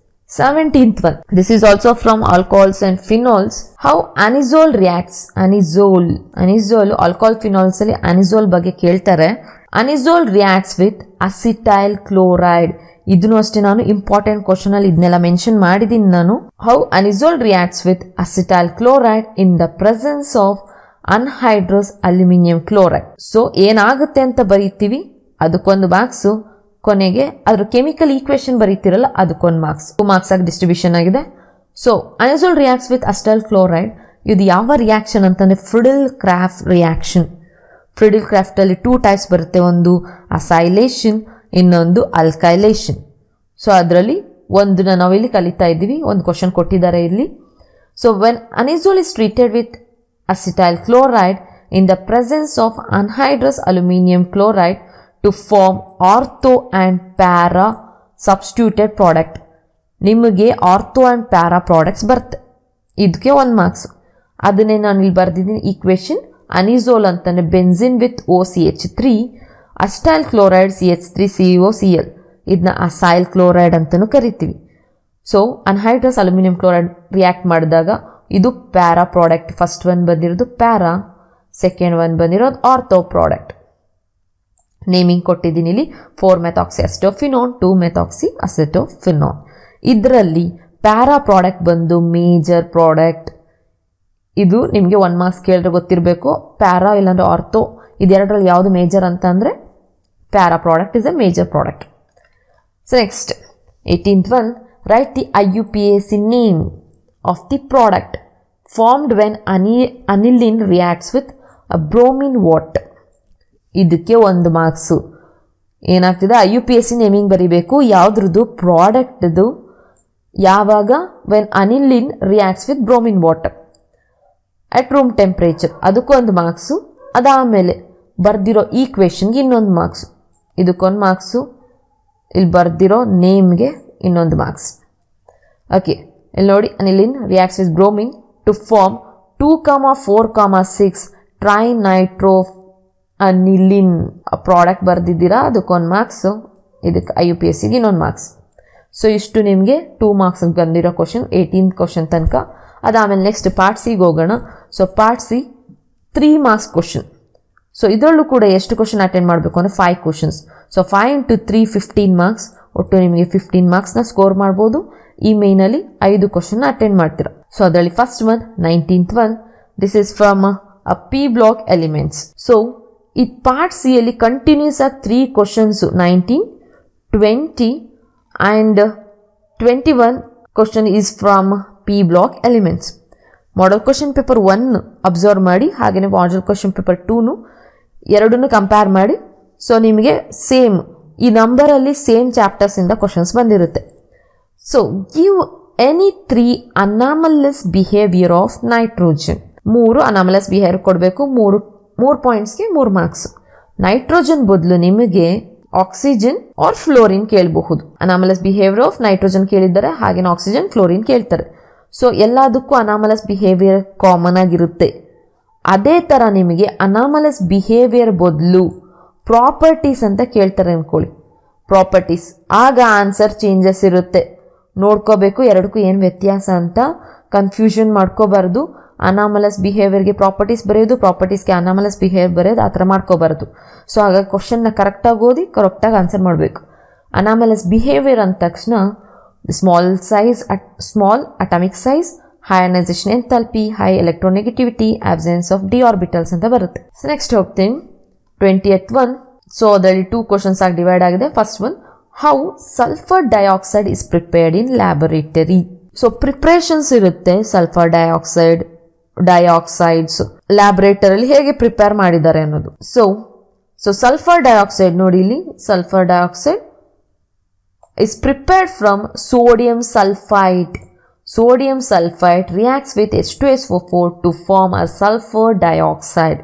17th one, this is also from alcohols and phenols. How anisole reacts. anisole alcohol phenols ಅಲ್ಲಿ anisole ಬಗ್ಗೆ ಕೇಳ್ತಾರೆ. anisole reacts with acetyl chloride. ಇದನ್ನು ಅಷ್ಟೇ ನಾನು ಇಂಪಾರ್ಟೆಂಟ್ ಕ್ವಶನ್ ಅಲ್ಲಿ ಇದನ್ನೆಲ್ಲ ಮೆನ್ಷನ್ ಮಾಡಿದ್ದೀನಿ ನಾನು. How anisole reacts with acetyl chloride in the presence of anhydrous aluminium chloride. So ಏನಾಗುತ್ತೆ ಅಂತ ಬರೀತೀವಿ, ಅದಕ್ಕೊಂದು ಮಾರ್ಕ್ಸು. ಕೊನೆಗೆ ಅದ್ರ ಕೆಮಿಕಲ್ ಈಕ್ವೇಶನ್ ಬರೀತಿರಲ್ಲ, ಅದಕ್ಕೊಂದು ಮಾರ್ಕ್ಸ್. 2 ಮಾರ್ಕ್ಸ್ ಆಗಿ ಡಿಸ್ಟ್ರಿಬ್ಯೂಷನ್ ಆಗಿದೆ. So ಅನಿಸೋಲ್ reacts with acetyl chloride, ಇದು ಯಾವ ರಿಯಾಕ್ಷನ್ ಅಂತಂದ್ರೆ ಫ್ರಿಡಿಲ್ ಕ್ರಾಫ್ಟ್ ರಿಯಾಕ್ಷನ್. ಫ್ರಿಡಿಲ್ ಕ್ರಾಫ್ಟ್ ಅಲ್ಲಿ 2 ಟೈಪ್ಸ್ ಬರುತ್ತೆ, ಒಂದು ಅಸೈಲೇಷನ್, ಇನ್ನೊಂದು ಅಲ್ಕೈಲೇಷನ್. ಸೊ ಅದರಲ್ಲಿ ಒಂದನ್ನ ನಾವಿಲ್ಲಿ ಕಲಿತಾ ಇದ್ದೀವಿ, ಒಂದು ಕ್ವಶನ್ ಕೊಟ್ಟಿದ್ದಾರೆ ಇಲ್ಲಿ. So when anisole is treated with acetyl chloride in the presence of anhydrous aluminium chloride to form ortho and para substituted product. ನಿಮಗೆ ಆರ್ಥೋ ಆ್ಯಂಡ್ ಪ್ಯಾರಾ ಪ್ರಾಡಕ್ಟ್ಸ್ ಬರುತ್ತೆ, ಇದಕ್ಕೆ 1 ಮಾರ್ಕ್ಸ್. ಅದನ್ನೇ ನಾನು ಇಲ್ಲಿ ಬರೆದಿದ್ದೀನಿ ಈಕ್ವೇಶನ್. ಅನಿಸೋಲ್ ಅಂತಂದರೆ benzene with OCH3, acetyl chloride CH3COCl, ಇದನ್ನ acyl chloride ಅಂತಲೂ ಕರಿತೀವಿ. So anhydrous aluminium chloride react ಮಾಡಿದಾಗ ಇದು ಪ್ಯಾರಾ ಪ್ರಾಡಕ್ಟ್. ಫಸ್ಟ್ ಒನ್ ಬಂದಿರೋದು ಪ್ಯಾರಾ, ಸೆಕೆಂಡ್ ಒನ್ ಬಂದಿರೋದು ಆರ್ಥೋ ಪ್ರಾಡಕ್ಟ್. ನೇಮಿಂಗ್ ಕೊಟ್ಟಿದ್ದೀನಿ ಇಲ್ಲಿ 4-ಮೆಥಾಕ್ಸಿ ಅಸಿಟೋಫಿನೋನ್, 2-ಮೆಥಾಕ್ಸಿ ಅಸಿಟೋಫಿನೋನ್. ಇದರಲ್ಲಿ ಪ್ಯಾರಾ ಪ್ರಾಡಕ್ಟ್ ಬಂದು ಮೇಜರ್ ಪ್ರಾಡಕ್ಟ್. ಇದು ನಿಮಗೆ 1 ಮಾರ್ಕ್ಸ್ ಕೇಳಿದ್ರೆ ಗೊತ್ತಿರಬೇಕು. ಪ್ಯಾರಾ ಇಲ್ಲಾಂದ್ರೆ ಆರ್ಥೋ, ಇದೆರಡರಲ್ಲಿ ಯಾವುದು ಮೇಜರ್ ಅಂತ ಅಂದರೆ para product is a major product. So next 18th one, write the IUPAC name of the product formed when aniline reacts with a bromine water. ಇದಕ್ಕೆ 1 marks. ಏನಾಗ್ತಿದೆ, IUPAC ನೇಮಿಂಗ್ ಬರೀಬೇಕು, ಯಾವುದ್ರದ್ದು ಪ್ರಾಡಕ್ಟ್ದು, ಯಾವಾಗ when aniline reacts with bromine water at room temperature, ಅದಕ್ಕೂ 1 marks. ಅದಾದಮೇಲೆ ಬರ್ದಿರೋ ಈಕ್ವೇಷನ್ಗೆ ಇನ್ನೊಂದು marks, ಇದಕ್ಕೊಂದು ಮಾರ್ಕ್ಸು, ಇಲ್ಲಿ ಬರ್ದಿರೋ ನೇಮ್ಗೆ ಇನ್ನೊಂದು ಮಾರ್ಕ್ಸ್. ಓಕೆ, ಇಲ್ಲಿ ನೋಡಿ aniline reacts with bromine to form 2,4,6 trinitroaniline product ಬರೆದಿದ್ದೀರಾ, ಅದಕ್ಕೊಂದು ಮಾರ್ಕ್ಸು, ಇದಕ್ಕೆ IUPACಗೆ ಇನ್ನೊಂದು ಮಾರ್ಕ್ಸ್. ಸೊ ಇಷ್ಟು ನಿಮಗೆ 2 ಮಾರ್ಕ್ಸ್ ಬಂದಿರೋ ಕ್ವಶನ್, 18th ಕ್ವಶನ್ ತನಕ. ಅದಾದಮೇಲೆ ನೆಕ್ಸ್ಟ್ ಪಾರ್ಟ್ ಸಿಗೆ ಹೋಗೋಣ. So part C 3 marks question. So ಇದರಲ್ಲೂ ಕೂಡ ಎಷ್ಟು ಕ್ವಶನ್ ಅಟೆಂಡ್ ಮಾಡಬೇಕು ಅಂದರೆ 5 ಕ್ವಶನ್ಸ್. ಸೊ 5 into 3 15 ಮಾರ್ಕ್ಸ್, ಒಟ್ಟು ನಿಮಗೆ 15 ಮಾರ್ಕ್ಸ್ನ ಸ್ಕೋರ್ ಮಾಡ್ಬೋದು. ಈ ಮೇನಲ್ಲಿ 5 ಕ್ವಶನ್ ಅಟೆಂಡ್ ಮಾಡ್ತೀರಾ. ಸೊ ಅದರಲ್ಲಿ first one 19th one, this is from a P block elements. So ಈ ಪಾರ್ಟ್ ಸಿ ಅಲ್ಲಿ ಕಂಟಿನ್ಯೂಸ್ ಆಗಿ 3 questions 19, 20 and 21 question is from P block elements. Model question paper 1 observe ಮಾಡಿ, ಹಾಗೆಯೇ model question paper 2 ಎರಡನ್ನು compare ಮಾಡಿ. So ನಿಮಗೆ same ಈ ನಂಬರಲ್ಲಿ same chapters ಇಂದ ಕ್ವಶನ್ಸ್ ಬಂದಿರುತ್ತೆ. So give any 3 anomalous behaviour of nitrogen. 3 anomalous behaviour ಕೊಡಬೇಕು, 3 ಪಾಯಿಂಟ್ಸ್ಗೆ 3 ಮಾರ್ಕ್ಸ್. ನೈಟ್ರೋಜನ್ ಬದಲು ನಿಮಗೆ ಆಕ್ಸಿಜನ್ ಆರ್ ಫ್ಲೋರಿನ್ ಕೇಳಬಹುದು. ಅನಾಮಲಸ್ ಬಿಹೇವಿಯರ್ ಆಫ್ ನೈಟ್ರೋಜನ್ ಕೇಳಿದ್ದಾರೆ, ಹಾಗೇನೆ ಆಕ್ಸಿಜನ್ ಫ್ಲೋರಿನ್ ಕೇಳ್ತಾರೆ. ಸೊ ಎಲ್ಲದಕ್ಕೂ ಅನಾಮಲಸ್ ಬಿಹೇವಿಯರ್ ಕಾಮನ್ ಆಗಿರುತ್ತೆ. ಅದೇ ಥರ ನಿಮಗೆ ಅನಾಮಲಸ್ ಬಿಹೇವಿಯರ್ ಬದಲು ಪ್ರಾಪರ್ಟೀಸ್ ಅಂತ ಕೇಳ್ತಾರೆ ಅಂದ್ಕೊಳ್ಳಿ, ಪ್ರಾಪರ್ಟೀಸ್, ಆಗ ಆನ್ಸರ್ ಚೇಂಜಸ್ ಇರುತ್ತೆ. ನೋಡ್ಕೋಬೇಕು ಎರಡಕ್ಕೂ ಏನು ವ್ಯತ್ಯಾಸ ಅಂತ, ಕನ್ಫ್ಯೂಷನ್ ಮಾಡ್ಕೋಬಾರ್ದು. ಅನಾಮಲಸ್ ಬಿಹೇವಿಯರ್ಗೆ ಪ್ರಾಪರ್ಟೀಸ್ ಬರೆಯೋದು, ಪ್ರಾಪರ್ಟೀಸ್ಗೆ ಅನಾಮಲಸ್ ಬಿಹೇವಿಯರ್ ಬರೆಯೋದು, ಆ ಥರ ಮಾಡ್ಕೋಬಾರ್ದು. ಸೊ ಹಾಗಾಗಿ ಕ್ವಶನ್ನ ಕರೆಕ್ಟಾಗಿ ಓದಿ ಕರೆಕ್ಟಾಗಿ ಆನ್ಸರ್ ಮಾಡಬೇಕು. ಅನಾಮಲಸ್ ಬಿಹೇವಿಯರ್ ಅಂದ ತಕ್ಷಣ small atomic size, high ionisation enthalpy, high electronegativity, absence of D orbitals ಅಂತ ಬರುತ್ತೆ. ಸೊ ನೆಕ್ಸ್ಟ್ ಹೋಗ್ತೀನಿ 20th ಒನ್. ಸೊ ಅದರಲ್ಲಿ 2 ಕ್ವಶನ್ಸ್ ಆಗಿ ಡಿವೈಡ್ ಆಗಿದೆ. First one, how sulphur dioxide is prepared in laboratory. So preparations ಇರುತ್ತೆ, sulphur ಡೈಆಕ್ಸೈಡ್ಸ್ ಲ್ಯಾಬೊರೇಟರಿಯಲ್ಲಿ ಹೇಗೆ prepare ಮಾಡಿದ್ದಾರೆ ಅನ್ನೋದು. ಸೊ ಸಲ್ಫರ್ ಡೈಆಕ್ಸೈಡ್ ನೋಡಿ, ಇಲ್ಲಿ sulphur dioxide is prepared from sodium sulfite. Sodium sulfite reacts with H2SO4 to form a sulfur dioxide.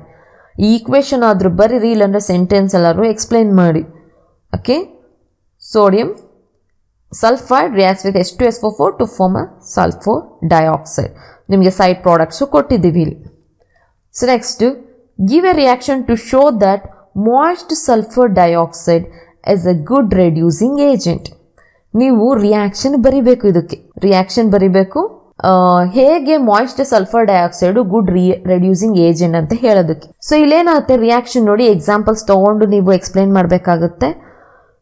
ಈ equation ಆದರೂ ಬರೀರಿ, ಇಲ್ಲಾಂದ್ರೆ ಸೆಂಟೆನ್ಸ್ ಎಲ್ಲರೂ ಎಕ್ಸ್ಪ್ಲೈನ್ ಮಾಡಿ. Okay, sodium sulphide reacts with H2SO4 to form a sulphur dioxide. ನಿಮಗೆ side products ಕೊಟ್ಟಿದ್ದೀವಿ ಇಲ್ಲಿ. So next, give a reaction to show that moist sulphur dioxide is a good reducing agent. ನೀವು reaction ಬರಿಬೇಕು, ಇದಕ್ಕೆ reaction ಬರಿಬೇಕು, ಹೇಗೆ moist sulphur dioxide good reducing agent ಅಂತ ಹೇಳೋದಕ್ಕೆ. ಸೊ ಇಲ್ಲೇನಾಗುತ್ತೆ, ರಿಯಾಕ್ಷನ್ ನೋಡಿ ಎಕ್ಸಾಂಪಲ್ಸ್ ತಗೊಂಡು ನೀವು ಎಕ್ಸ್ಪ್ಲೈನ್ ಮಾಡಬೇಕಾಗುತ್ತೆ.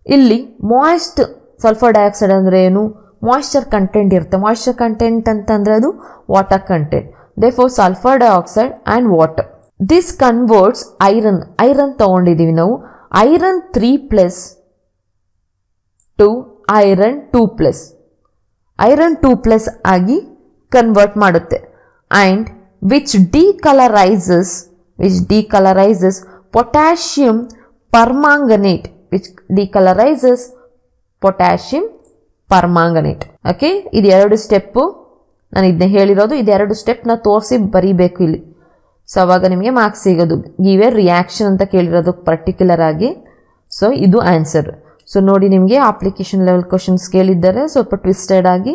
ಇಲ್ಲಿ ಮಾಯ್ಸ್ಟ್ ಸಲ್ಫರ್ ಡೈಆಕ್ಸೈಡ್ ಅಂದರೆ ಏನು, ಮಾಯ್ಶ್ಚರ್ ಕಂಟೆಂಟ್ ಇರುತ್ತೆ. ಮಾಯ್ಶ್ಚರ್ ಕಂಟೆಂಟ್ ಅಂತಂದರೆ ಅದು water content. Therefore sulphur dioxide and water, this converts iron ತಗೊಂಡಿದ್ದೀವಿ ನಾವು, ಐರನ್ 3+ ಟು ಐರನ್ 2+, ಐರನ್ 2+ ಆಗಿ ಕನ್ವರ್ಟ್ ಮಾಡುತ್ತೆ. And which decolourises potassium permanganate, okay. ಇದು 2 ಸ್ಟೆಪ್ಪು, ನಾನು ಇದನ್ನ ಹೇಳಿರೋದು, ಇದು 2 ಸ್ಟೆಪ್ನ ತೋರಿಸಿ ಬರೀಬೇಕು ಇಲ್ಲಿ. ಸೊ ಅವಾಗ ನಿಮಗೆ ಮಾರ್ಕ್ಸ್ ಸಿಗೋದು. ಗಿವ್ ಎ ರಿಯಾಕ್ಷನ್ ಅಂತ ಕೇಳಿರೋದು ಪರ್ಟಿಕ್ಯುಲರ್ ಆಗಿ. ಸೊ ಇದು ಆನ್ಸರ್. ಸೊ ನೋಡಿ, ನಿಮಗೆ ಅಪ್ಲಿಕೇಶನ್ ಲೆವೆಲ್ ಕ್ವಶನ್ಸ್ ಕೇಳಿದ್ದಾರೆ ಸ್ವಲ್ಪ ಟ್ವಿಸ್ಟೆಡ್ ಆಗಿ.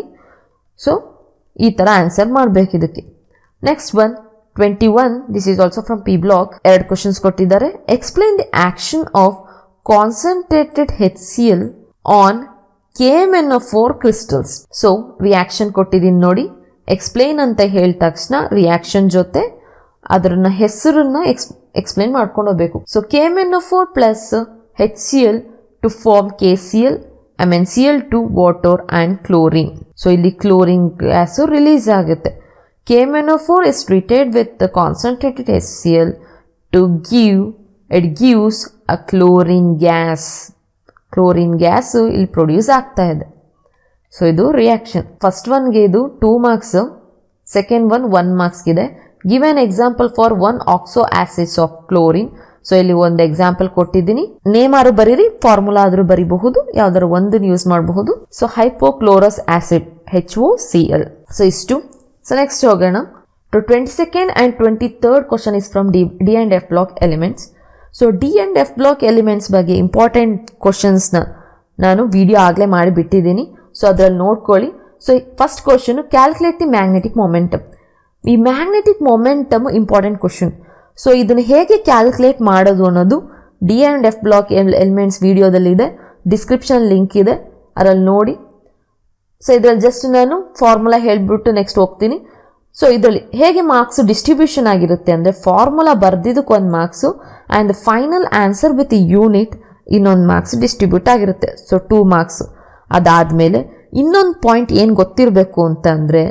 ಸೊ ಈ ಥರ ಆನ್ಸರ್ ಮಾಡಬೇಕು ಇದಕ್ಕೆ. Next one 21, this is also from P block. 2 questions ಕೊಟ್ಟಿದ್ದಾರೆ. Explain the action of concentrated HCl on KMnO4 crystals. So reaction ಕೊಟ್ಟಿದ್ದೀನಿ ನೋಡಿ, ಎಕ್ಸ್ಪ್ಲೈನ್ ಅಂತ ಹೇಳಿದ ತಕ್ಷಣ ರಿಯಾಕ್ಷನ್ ಜೊತೆ ಅದನ್ನ ಹೆಸರನ್ನ ಎಕ್ಸ್ಪ್ಲೈನ್ ಮಾಡ್ಕೊಂಡು ಹೋಗ್ಬೇಕು. So KMnO4 plus HCl to form KCl, MnCl2, water and chlorine. So ಇಲ್ಲಿ ಕ್ಲೋರಿನ್ ಗ್ಯಾಸ್ ರಿಲೀಸ್ ಆಗುತ್ತೆ. KMnO4 is treated with the concentrated HCl to gives a chlorine gas. Chlorine gas ಇಲ್ಲಿ produce ಆಗ್ತಾ ಇದೆ. So ಇದು reaction. First ಒನ್ಗೆ ಇದು 2 marks, second one 1 ಮಾರ್ಕ್ಸ್ಗಿದೆ. Give an example for 1 oxo acids of chlorine. So ಇಲ್ಲಿ ಒಂದು ಎಕ್ಸಾಂಪಲ್ ಕೊಟ್ಟಿದ್ದೀನಿ, ನೇಮ್ ಆದ್ರೂ ಬರೀರಿ, ಫಾರ್ಮುಲಾ ಆದ್ರೂ ಬರೀಬಹುದು, ಯಾವ್ದಾದ್ರು ಒಂದನ್ನು ಯೂಸ್ ಮಾಡಬಹುದು. So hypochlorous acid HOCl. So ಇಷ್ಟು. ಸೊ ನೆಕ್ಸ್ಟ್ ಹೋಗೋಣ to 22nd and 23rd question is from D and F block elements. So D and F block elements ಬಗ್ಗೆ ಇಂಪಾರ್ಟೆಂಟ್ ಕ್ವಶನ್ಸ್ನ ನಾನು ವಿಡಿಯೋ ಆಗಲೇ ಮಾಡಿಬಿಟ್ಟಿದ್ದೀನಿ. ಸೊ ಅದರಲ್ಲಿ ನೋಡ್ಕೊಳ್ಳಿ. So first question, calculate the magnetic momentum. ಈ magnetic momentum important question. So ಇದನ್ನು ಹೇಗೆ ಕ್ಯಾಲ್ಕುಲೇಟ್ ಮಾಡೋದು ಅನ್ನೋದು D and F block elements ವಿಡಿಯೋದಲ್ಲಿದೆ, ಡಿಸ್ಕ್ರಿಪ್ಷನ್ ಲಿಂಕ್ ಇದೆ, ಅದರಲ್ಲಿ ನೋಡಿ. ಸೊ ಇದರಲ್ಲಿ ಜಸ್ಟ್ ನಾನು ಫಾರ್ಮುಲಾ ಹೇಳಿಬಿಟ್ಟು ನೆಕ್ಸ್ಟ್ ಹೋಗ್ತೀನಿ. ಸೊ ಇದರಲ್ಲಿ ಹೇಗೆ ಮಾರ್ಕ್ಸ್ ಡಿಸ್ಟ್ರಿಬ್ಯೂಷನ್ ಆಗಿರುತ್ತೆ ಅಂದರೆ, ಫಾರ್ಮುಲಾ ಬರೆದಿದ್ದಕ್ಕೆ ಒಂದು marks and final answer with unit ಇನ್ನೊಂದು ಮಾರ್ಕ್ಸ್ ಡಿಸ್ಟ್ರಿಬ್ಯೂಟ್ ಆಗಿರುತ್ತೆ. So 2 marks. ಅದಾದಮೇಲೆ ಇನ್ನೊಂದು ಪಾಯಿಂಟ್ ಏನು ಗೊತ್ತಿರಬೇಕು ಅಂತಂದರೆ,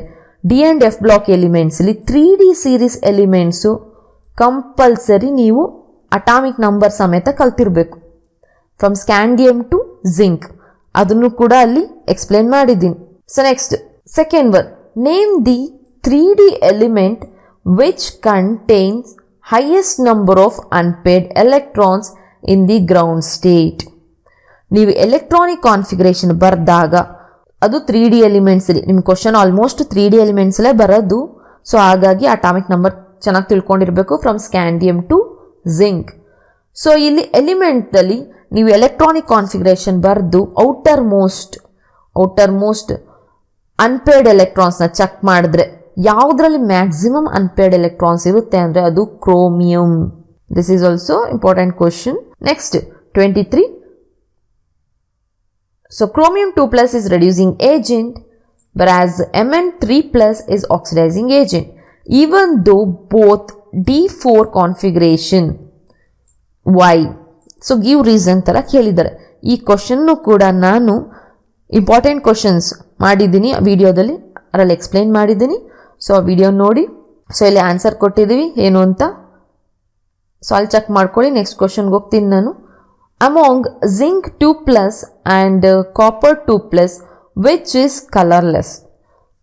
ಡಿ ಆ್ಯಂಡ್ ಎಫ್ ಬ್ಲಾಕ್ ಎಲಿಮೆಂಟ್ಸಲ್ಲಿ 3D ಸೀರೀಸ್ ಎಲಿಮೆಂಟ್ಸು ಕಂಪಲ್ಸರಿ ನೀವು ಅಟಾಮಿಕ್ ನಂಬರ್ ಸಮೇತ ಕಲ್ತಿರಬೇಕು. ಫ್ರಮ್ ಸ್ಕ್ಯಾಂಡಿಯಮ್ ಟು ಜಿಂಕ್, ಅದನ್ನು ಕೂಡ ಅಲ್ಲಿ ಎಕ್ಸ್ಪ್ಲೇನ್ ಮಾಡಿದ್ದೀನಿ. So next second one, name the 3D element which contains highest number of unpaired electrons in the ground state. ನೀವು electronic configuration ಬರೆದಾಗ ಅದು 3D ಎಲಿಮೆಂಟ್ಸಲ್ಲಿ, ನಿಮ್ಮ ಕ್ವಶನ್ ಆಲ್ಮೋಸ್ಟ್ 3D ಎಲಿಮೆಂಟ್ಸಲ್ಲೇ ಬರೋದು. ಸೊ ಹಾಗಾಗಿ ಅಟಾಮಿಕ್ ನಂಬರ್ ಚೆನ್ನಾಗಿ ತಿಳ್ಕೊಂಡಿರಬೇಕು. From scandium to zinc. So ಇಲ್ಲಿ ಎಲಿಮೆಂಟಲ್ಲಿ ನೀವು ಎಲೆಕ್ಟ್ರಾನಿಕ್ ಕಾನ್ಫಿಗರೇಷನ್ ಬರೆದು ಔಟರ್ ಮೋಸ್ಟ್ ಅನ್ಪೇರ್ಡ್ ಎಲೆಕ್ಟ್ರಾನ್ಸ್ನ ಚೆಕ್ ಮಾಡಿದ್ರೆ ಯಾವುದರಲ್ಲಿ ಮ್ಯಾಕ್ಸಿಮಮ್ ಅನ್ಪೇರ್ಡ್ ಎಲೆಕ್ಟ್ರಾನ್ಸ್ ಇರುತ್ತೆ ಅಂದರೆ ಅದು chromium. This is also important question. Next 23. So chromium 2+ is reducing agent, whereas Mn3+ is oxidizing agent, even though both D4 configuration. Why? So give reason ತರ ಕೇಳಿದ್ದಾರೆ. ಈ question ಕೂಡ ನಾನು ಇಂಪಾರ್ಟೆಂಟ್ ಕ್ವಶನ್ಸ್ ಮಾಡಿದ್ದೀನಿ ವಿಡಿಯೋದಲ್ಲಿ, ಅದರಲ್ಲಿ ಎಕ್ಸ್ಪ್ಲೈನ್ ಮಾಡಿದ್ದೀನಿ. ಸೊ ಆ ವಿಡಿಯೋ ನೋಡಿ. ಸೊ ಇಲ್ಲಿ ಆನ್ಸರ್ ಕೊಟ್ಟಿದ್ದೀವಿ ಏನು ಅಂತ, ಸೊ ಅಲ್ಲಿ ಚೆಕ್ ಮಾಡ್ಕೊಳ್ಳಿ. ನೆಕ್ಸ್ಟ್ ಕ್ವಶನ್ಗೆ ಹೋಗ್ತೀನಿ ನಾನು. Among zinc 2+ and copper 2+, which is colorless?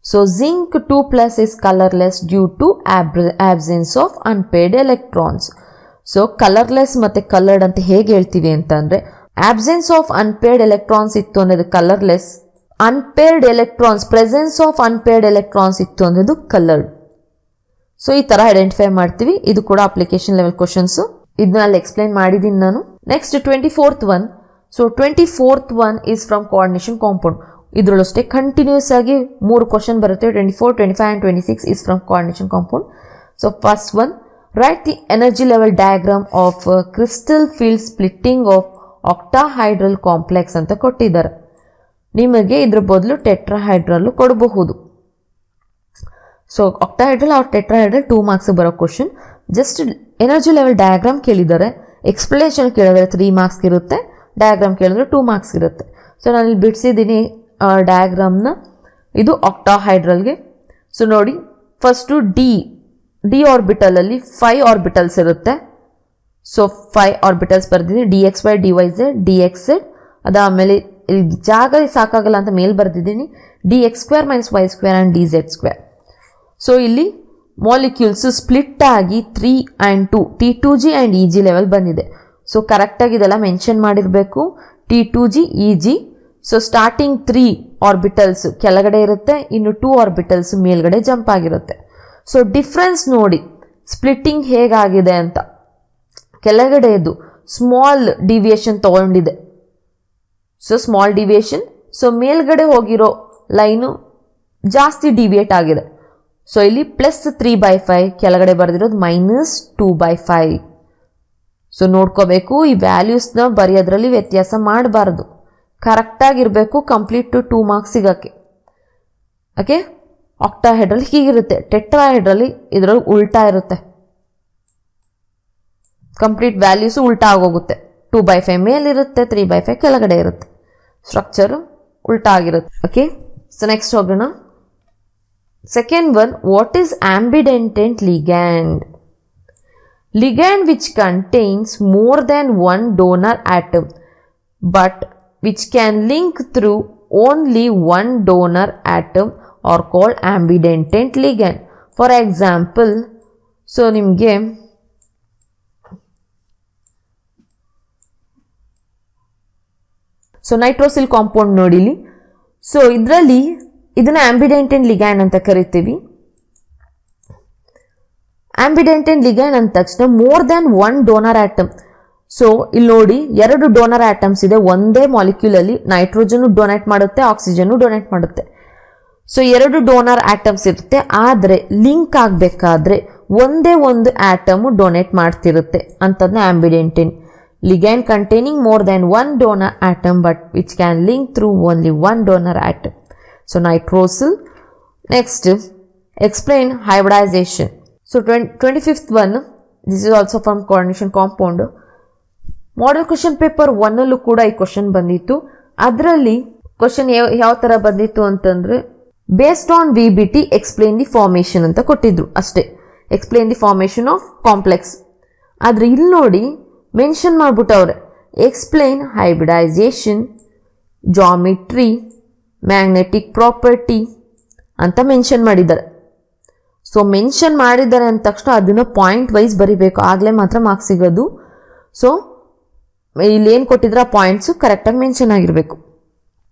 So zinc 2+ is colorless due to absence of unpaired electrons. So colorless ಮತ್ತೆ colored ಅಂತ ಹೇಗೆ ಹೇಳ್ತೀವಿ ಅಂತಂದ್ರೆ, absence of unpaired electrons ಇತ್ತು ಅನ್ನೋದು colorless, unpaired electrons, presence of unpaired electrons ಇತ್ತು ಅನ್ನೋದು colored. So ಈ ತರ ಐಡೆಂಟಿಫೈ ಮಾಡ್ತೀವಿ. ಇದು ಕೂಡ ಅಪ್ಲಿಕೇಶನ್ ಲೆವೆಲ್ ಕ್ವಶನ್ಸ್, ಇದನ್ನ ಅಲ್ಲಿ ಎಕ್ಸ್ಪ್ಲೈನ್ ಮಾಡಿದ್ದೀನಿ ನಾನು. Next 24th one. So 24th one is from coordination compound. ಇದರಲ್ಲೂ ಅಷ್ಟೇ ಕಂಟಿನ್ಯೂಸ್ ಆಗಿ 3 ಕ್ವಶನ್ ಬರುತ್ತೆ. 24, 25 and 26 is from coordination compound. So first one, write the energy level diagram of crystal field splitting of octahedral complex ಅಂತ ಕೊಟ್ಟಿದ್ದಾರೆ. ನಿಮಗೆ ಇದ್ರ ಬದಲು ಟೆಟ್ರಾಹೈಡ್ರಲ್ಲು ಕೊಡಬಹುದು. So octahedral or tetrahedral 2 marks ಬರೋ question. Just energy level diagram ಕೇಳಿದ್ದಾರೆ, ಎಕ್ಸ್ಪ್ಲನೇಷನ್ ಕೇಳಿದ್ರೆ 3 ಮಾರ್ಕ್ಸ್ ಇರುತ್ತೆ, ಡಯಾಗ್ರಾಮ್ ಕೇಳಿದ್ರೆ 2 ಮಾರ್ಕ್ಸ್ ಇರುತ್ತೆ. ಸೊ ನಾನು ಇಲ್ಲಿ ಬಿಡಿಸಿದ್ದೀನಿ ಡಯಾಗ್ರಾಮ್ನ. ಇದು ಆಕ್ಟಾಹೈಡ್ರಲ್ಗೆ. ಸೊ ನೋಡಿ, ಫಸ್ಟು ಡಿ ಆರ್ಬಿಟಲಲ್ಲಿ 5 ಆರ್ಬಿಟಲ್ಸ್ ಇರುತ್ತೆ. ಸೊ 5 ಆರ್ಬಿಟಲ್ಸ್ ಬರ್ದಿದ್ದೀನಿ, DXY, DYZ, DXZ. ಅದಾದಮೇಲೆ ಇಲ್ಲಿ ಜಾಗ ಸಾಕಾಗಲ್ಲ ಅಂತ ಮೇಲೆ ಬರ್ದಿದ್ದೀನಿ, DX² - Y² and DZ². So ಇಲ್ಲಿ ಮಾಲಿಕ್ಯೂಲ್ಸ್ ಸ್ಪ್ಲಿಟ್ ಆಗಿ 3 and 2 T2G and EG level ಬಂದಿದೆ. ಸೊ ಕರೆಕ್ಟಾಗಿ ಇದೆಲ್ಲ ಮೆನ್ಷನ್ ಮಾಡಿರಬೇಕು, T2G, EG. So starting 3 orbitals ಕೆಳಗಡೆ ಇರುತ್ತೆ, ಇನ್ನು 2 ಆರ್ಬಿಟಲ್ಸ್ ಮೇಲ್ಗಡೆ ಜಂಪ್ ಆಗಿರುತ್ತೆ. ಸೊ ಡಿಫ್ರೆನ್ಸ್ ನೋಡಿ ಸ್ಪ್ಲಿಟ್ಟಿಂಗ್ ಹೇಗಾಗಿದೆ ಅಂತ. ಕೆಳಗಡೆದು ಸ್ಮಾಲ್ ಡಿವಿಯೇಷನ್ ತಗೊಂಡಿದೆ, ಸೊ ಸ್ಮಾಲ್ ಡಿವಿಯೇಷನ್. ಸೊ ಮೇಲ್ಗಡೆ ಹೋಗಿರೋ ಲೈನು ಜಾಸ್ತಿ ಡಿವಿಯೇಟ್ ಆಗಿದೆ. ಸೊ ಇಲ್ಲಿ +3/5, ಕೆಳಗಡೆ ಬರೆದಿರೋದು -2/5. ಸೊ ನೋಡ್ಕೋಬೇಕು, ಈ ವ್ಯಾಲ್ಯೂಸ್ನ ಬರೆಯೋದ್ರಲ್ಲಿ ವ್ಯತ್ಯಾಸ ಮಾಡಬಾರ್ದು, ಕರೆಕ್ಟಾಗಿರಬೇಕು ಕಂಪ್ಲೀಟ್ ಟು 2 ಮಾರ್ಕ್ಸ್ ಸಿಗೋಕ್ಕೆ. ಓಕೆ, ಆಕ್ಟಾಹೈಡ್ರಲ್ಲಿ ಹೀಗಿರುತ್ತೆ, ಟೆಟ್ರಾಹೈಡ್ರಲ್ಲಿ ಇದರಲ್ಲಿ ಉಲ್ಟಾ ಇರುತ್ತೆ, ಕಂಪ್ಲೀಟ್ ವ್ಯಾಲ್ಯೂಸು ಉಲ್ಟಾ ಆಗೋಗುತ್ತೆ. 2/5 ಮೇಲಿರುತ್ತೆ, 3/5 ಕೆಳಗಡೆ ಇರುತ್ತೆ, ಸ್ಟ್ರಕ್ಚರು ಉಲ್ಟಾ ಆಗಿರುತ್ತೆ. ಓಕೆ, ಸೊ ನೆಕ್ಸ್ಟ್ ಹೋಗೋಣ. Second one, what is ambidentate ligand? Ligand which contains more than one donor atom but which can link through only one donor atom are called ambidentate ligand. For example, so nimge so nitrosyl compound nodili. So idrali ಇದನ್ನ ambidentate ligand ಅಂತ ಕರಿತೀವಿ. Ambidentate ligand ಅಂದ ತಕ್ಷಣ more than 1 donor atom. So ಇಲ್ಲಿ ನೋಡಿ 2 donor atoms ಇದೆ ಒಂದೇ molecule ಅಲ್ಲಿ. ನೈಟ್ರೋಜನ್ ಡೊನೇಟ್ ಮಾಡುತ್ತೆ, ಆಕ್ಸಿಜನ್ ಡೊನೇಟ್ ಮಾಡುತ್ತೆ. ಸೊ 2 ಡೋನರ್ ಆಟಮ್ಸ್ ಇರುತ್ತೆ, ಆದರೆ ಲಿಂಕ್ ಆಗಬೇಕಾದ್ರೆ ಒಂದೇ ಒಂದು ಆಟಮ್ ಡೊನೇಟ್ ಮಾಡ್ತಿರುತ್ತೆ ಅಂತದನ್ನ ಆಂಬಿಡೆಂಟಿನ್. Ligand containing more than 1 donor atom but which can link through only 1 donor atom. So nitrosyl. Next explain hybridization. So 25th one, this is also from coordination compound. Model question paper 1 ಅಲ್ಲೂ ಕೂಡ ಈ question ಬಂದಿತ್ತು. ಅದರಲ್ಲಿ question ಯಾವ ತರ ಬಂದಿತ್ತು ಅಂತಂದ್ರೆ based on VBT explain the formation ಅಂತ ಕೊಟ್ಟಿದ್ರು ಅಷ್ಟೇ. Explain the formation of complex. ಆದ್ರೆ ಇಲ್ಲಿ ನೋಡಿ ಮೆನ್ಷನ್ ಮಾಡ್ಬಿಟ್ಟವ್ರೆ explain hybridisation, geometry, magnetic property ಅಂತ ಮೆನ್ಷನ್ ಮಾಡಿದ್ದಾರೆ. ಸೊ ಮೆನ್ಷನ್ ಮಾಡಿದ್ದಾರೆ ಅಂದ ತಕ್ಷಣ ಅದನ್ನು ಪಾಯಿಂಟ್ ವೈಸ್ ಬರಿಬೇಕು, ಆಗಲೇ ಮಾತ್ರ ಮಾರ್ಕ್ಸ್ ಸಿಗೋದು. ಸೊ ಇಲ್ಲಿ ಏನು ಕೊಟ್ಟಿದ್ರೆ ಆ ಪಾಯಿಂಟ್ಸು ಕರೆಕ್ಟಾಗಿ ಮೆನ್ಷನ್ ಆಗಿರಬೇಕು.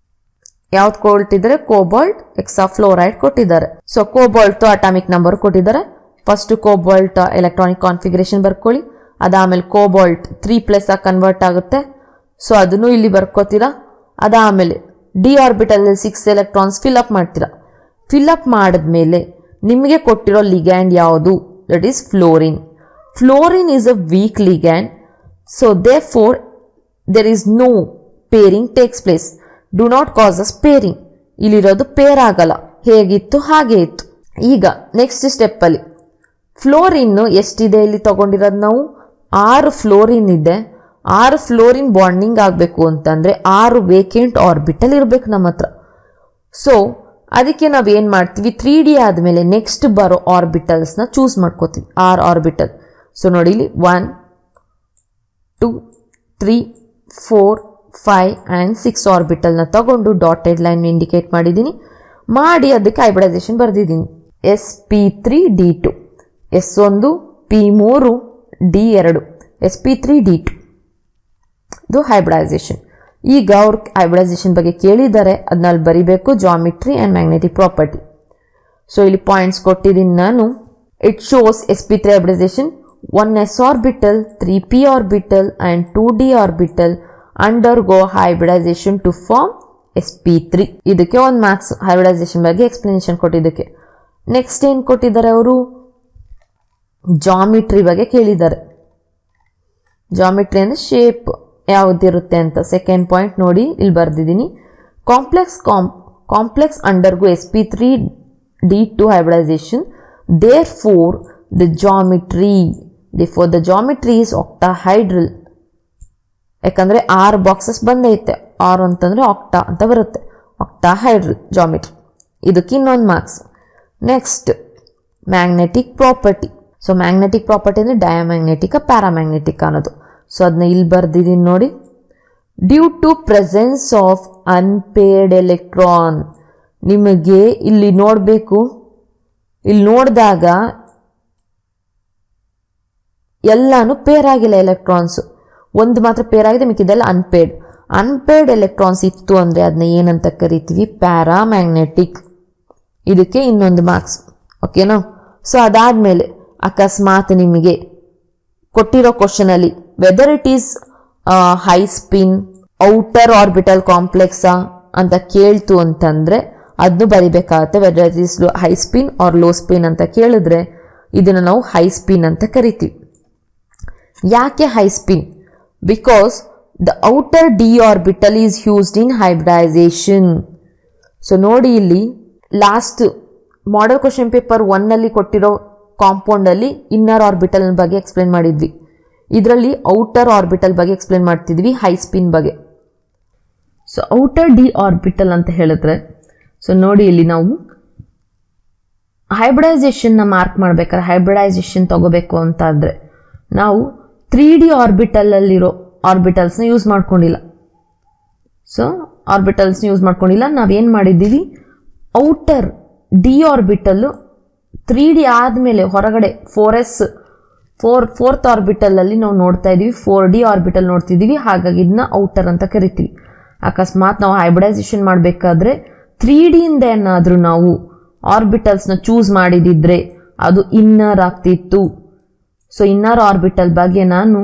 ಯಾವ್ದು ಕೊಟ್ಟಿದ್ದಾರೆ? ಕೋಬಾಲ್ಟ್ ಹೆಕ್ಸಾಫ್ಲೋರೈಡ್ ಕೊಟ್ಟಿದ್ದಾರೆ. ಸೊ ಕೋಬಾಲ್ಟ್ ಅಟಾಮಿಕ್ ನಂಬರ್ ಕೊಟ್ಟಿದ್ದಾರೆ. ಫಸ್ಟ್ ಕೋಬಾಲ್ಟ್ ಎಲೆಕ್ಟ್ರಾನಿಕ್ ಕಾನ್ಫಿಗರೇಷನ್ ಬರ್ಕೊಳ್ಳಿ. ಅದಾದಮೇಲೆ ಕೋಬಾಲ್ಟ್ 3+ ಆಗಿ ಕನ್ವರ್ಟ್ ಆಗುತ್ತೆ. ಸೊ ಅದನ್ನು ಇಲ್ಲಿ ಬರ್ಕೋತೀರಾ. ಅದಾದಮೇಲೆ ಡಿ ಆರ್ಬಿಟಲ್ 6 ಎಲೆಕ್ಟ್ರಾನ್ಸ್ ಫಿಲ್ಅಪ್ ಮಾಡ್ತೀರಾ. ಫಿಲ್ಅಪ್ ಮಾಡಿದ್ಮೇಲೆ ನಿಮಗೆ ಕೊಟ್ಟಿರೋ ಲಿಗ್ಯಾಂಡ್ ಯಾವುದು? That is fluorine. Fluorine is a weak ligand. So therefore there is no pairing takes place. Do not cause us pairing. ಇಲ್ಲಿರೋದು ಪೇರ್ ಆಗಲ್ಲ, ಹೇಗಿತ್ತು ಹಾಗೆ ಇತ್ತು. ಈಗ ನೆಕ್ಸ್ಟ್ ಸ್ಟೆಪ್ಪಲ್ಲಿ ಫ್ಲೋರಿನ್ ಎಷ್ಟಿದೆ ಇಲ್ಲಿ ತಗೊಂಡಿರೋದು ನಾವು? 6 ಫ್ಲೋರಿನ್ ಇದೆ. 6 ಫ್ಲೋರಿನ್ ಬಾಂಡಿಂಗ್ ಆಗಬೇಕು ಅಂತಂದರೆ 6 ವೇಕೆಂಟ್ ಆರ್ಬಿಟಲ್ ಇರಬೇಕು ನಮ್ಮ ಹತ್ರ. ಸೊ ಅದಕ್ಕೆ ನಾವು ಏನು ಮಾಡ್ತೀವಿ? 3D ಆದಮೇಲೆ ನೆಕ್ಸ್ಟ್ ಬರೋ ಆರ್ಬಿಟಲ್ಸ್ನ ಚೂಸ್ ಮಾಡ್ಕೋತೀವಿ. 6 ಆರ್ಬಿಟಲ್. ಸೊ ನೋಡಿ ಇಲ್ಲಿ 1 2 3 4 5 ಆ್ಯಂಡ್ 6 ಆರ್ಬಿಟಲ್ನ ತಗೊಂಡು ಡಾಟೆಡ್ ಲೈನ್ ಇಂಡಿಕೇಟ್ ಮಾಡಿದ್ದೀನಿ. ಮಾಡಿ ಅದಕ್ಕೆ ಹೈಬ್ರಿಡೈಸೇಷನ್ ಬರೆದಿದ್ದೀನಿ. sp3d2 S1 p3 d2 sp3d2 ಇದು ಹೈಬ್ರಿಡೈಸೇಷನ್. ಈಗ ಅವ್ರು ಹೈಬ್ರಿಡೈಸೇಷನ್ ಬಗ್ಗೆ ಕೇಳಿದ್ದಾರೆ, ಅದನ್ನಲ್ಲಿ ಬರಿಬೇಕು. Geometry and magnetic property. So ಇಲ್ಲಿ ಪಾಯಿಂಟ್ಸ್ ಕೊಟ್ಟಿದ್ದೀನಿ ನಾನು. It shows sp3 hybridisation 1s orbital 3p orbital and 2d orbital undergo hybridisation to form sp3. ಇದಕ್ಕೆ ಒಂದು ಮ್ಯಾಥ್ಸ್ ಹೈಬ್ರಿಡೈಸೇಷನ್ ಬಗ್ಗೆ ಎಕ್ಸ್ಪ್ಲನೇಷನ್ ಕೊಟ್ಟಿದ್ದಕ್ಕೆ. ನೆಕ್ಸ್ಟ್ ಏನು ಕೊಟ್ಟಿದ್ದಾರೆ ಅವರು? ಜಾಮಿಟ್ರಿ ಬಗ್ಗೆ ಕೇಳಿದ್ದಾರೆ. ಜಾಮಿಟ್ರಿ ಅಂದರೆ ಶೇಪ್ ಯಾವುದಿರುತ್ತೆ ಅಂತ. ಸೆಕೆಂಡ್ ಪಾಯಿಂಟ್ ನೋಡಿ ಇಲ್ಲಿ ಬರ್ದಿದ್ದೀನಿ. Complex undergo sp3d2 hybridisation. Therefore the geometry is octahedral. ಯಾಕಂದರೆ 6 ಬಾಕ್ಸಸ್ ಬಂದೈತೆ. 6 ಅಂತಂದರೆ ಆಕ್ಟಾ ಅಂತ ಬರುತ್ತೆ. Octahedral geometry. ಇದಕ್ಕೆ ಇನ್ನೊಂದು marks. Next magnetic property. So magnetic property ಅಂದರೆ ಡಯಾಮ್ಯಾಗ್ನೆಟಿಕ್ ಪ್ಯಾರಾಮ್ಯಾಗ್ನೆಟಿಕ್ ಅನ್ನೋದು. ಸೊ ಅದನ್ನ ಇಲ್ಲಿ ಬರ್ದಿದ್ದೀನಿ ನೋಡಿ. Due to presence of unpaired electron. ನಿಮಗೆ ಇಲ್ಲಿ ನೋಡಬೇಕು, ಇಲ್ಲಿ ನೋಡಿದಾಗ ಎಲ್ಲಾನು ಪೇರ್ ಆಗಿಲ್ಲ ಎಲೆಕ್ಟ್ರಾನ್ಸು. ಒಂದು ಮಾತ್ರ ಪೇರ್ ಆಗಿದೆ, ಮಿಕ್ಕಿದೆಲ್ಲ ಅನ್ಪೇರ್ಡ್ ಎಲೆಕ್ಟ್ರಾನ್ಸ್ ಇತ್ತು ಅಂದರೆ ಅದನ್ನ ಏನಂತ ಕರಿತೀವಿ? ಪ್ಯಾರಾಮ್ಯಾಗ್ನೆಟಿಕ್. ಇದಕ್ಕೆ ಇನ್ನೊಂದು ಮಾರ್ಕ್ಸ್. ಓಕೆನಾ? ಸೊ ಅದಾದಮೇಲೆ ಅಕಸ್ಮಾತ್ ನಿಮಗೆ ಕೊಟ್ಟಿರೋ ಕ್ವಶನಲ್ಲಿ whether it is high spin outer orbital ಕಾಂಪ್ಲೆಕ್ಸಾ ಅಂತ ಕೇಳ್ತು ಅಂತಂದರೆ ಅದನ್ನು ಬರಿಬೇಕಾಗತ್ತೆ. Whether it is high spin or low spin ಅಂತ ಕೇಳಿದ್ರೆ ಇದನ್ನು ನಾವು ಹೈ ಸ್ಪಿನ್ ಅಂತ ಕರಿತೀವಿ. ಯಾಕೆ high spin? Because the outer d orbital is used in hybridisation. So ನೋಡಿ ಇಲ್ಲಿ ಲಾಸ್ಟ್ ಮಾಡೆಲ್ ಕ್ವಶನ್ ಪೇಪರ್ 1 ಕೊಟ್ಟಿರೋ ಕಾಂಪೌಂಡಲ್ಲಿ ಇನ್ನರ್ ಆರ್ಬಿಟಲ್ ಬಗ್ಗೆ ಎಕ್ಸ್ಪ್ಲೇನ್ ಮಾಡಿದ್ವಿ. ಇದರಲ್ಲಿ ಔಟರ್ ಆರ್ಬಿಟಲ್ ಬಗ್ಗೆ ಎಕ್ಸ್ಪ್ಲೇನ್ ಮಾಡ್ತಿದ್ವಿ, ಹೈ ಸ್ಪಿನ್ ಬಗ್ಗೆ. ಸೊ ಔಟರ್ ಡಿ ಆರ್ಬಿಟಲ್ ಅಂತ ಹೇಳಿದ್ರೆ, ಸೊ ನೋಡಿ ಇಲ್ಲಿ ನಾವು ಹೈಬ್ರಿಡೈಸೇಷನ್ನ ಮಾರ್ಕ್ ಮಾಡ್ಬೇಕಾದ್ರೆ, ಹೈಬ್ರಿಡೈಸೇಷನ್ ತಗೋಬೇಕು ಅಂತಾದರೆ ನಾವು 3D ಆರ್ಬಿಟಲಲ್ಲಿರೋ ಆರ್ಬಿಟಲ್ಸ್ನ ಯೂಸ್ ಮಾಡ್ಕೊಂಡಿಲ್ಲ. ಸೊ ಆರ್ಬಿಟಲ್ಸ್ನ ಯೂಸ್ ಮಾಡ್ಕೊಂಡಿಲ್ಲ. ನಾವೇನು ಮಾಡಿದ್ದೀವಿ? ಔಟರ್ ಡಿ ಆರ್ಬಿಟಲ್ಲು 3D ಆದಮೇಲೆ ಹೊರಗಡೆ 4th ಆರ್ಬಿಟಲಲ್ಲಿ ನಾವು ನೋಡ್ತಾ ಇದ್ದೀವಿ, 4D ಆರ್ಬಿಟಲ್ ನೋಡ್ತಿದ್ದೀವಿ. ಹಾಗಾಗಿ ಇದನ್ನ ಔಟರ್ ಅಂತ ಕರಿತೀವಿ. ಅಕಸ್ಮಾತ್ ನಾವು ಹೈಬ್ರಿಡೈಸೇಷನ್ ಮಾಡಬೇಕಾದ್ರೆ 3Dಯಿಂದ ಏನಾದರೂ ನಾವು ಆರ್ಬಿಟಲ್ಸ್ನ ಚೂಸ್ ಮಾಡಿದಿದ್ರೆ ಅದು ಇನ್ನರ್ ಆಗ್ತಿತ್ತು. ಸೊ ಇನ್ನರ್ ಆರ್ಬಿಟಲ್ ಬಗ್ಗೆ ನಾನು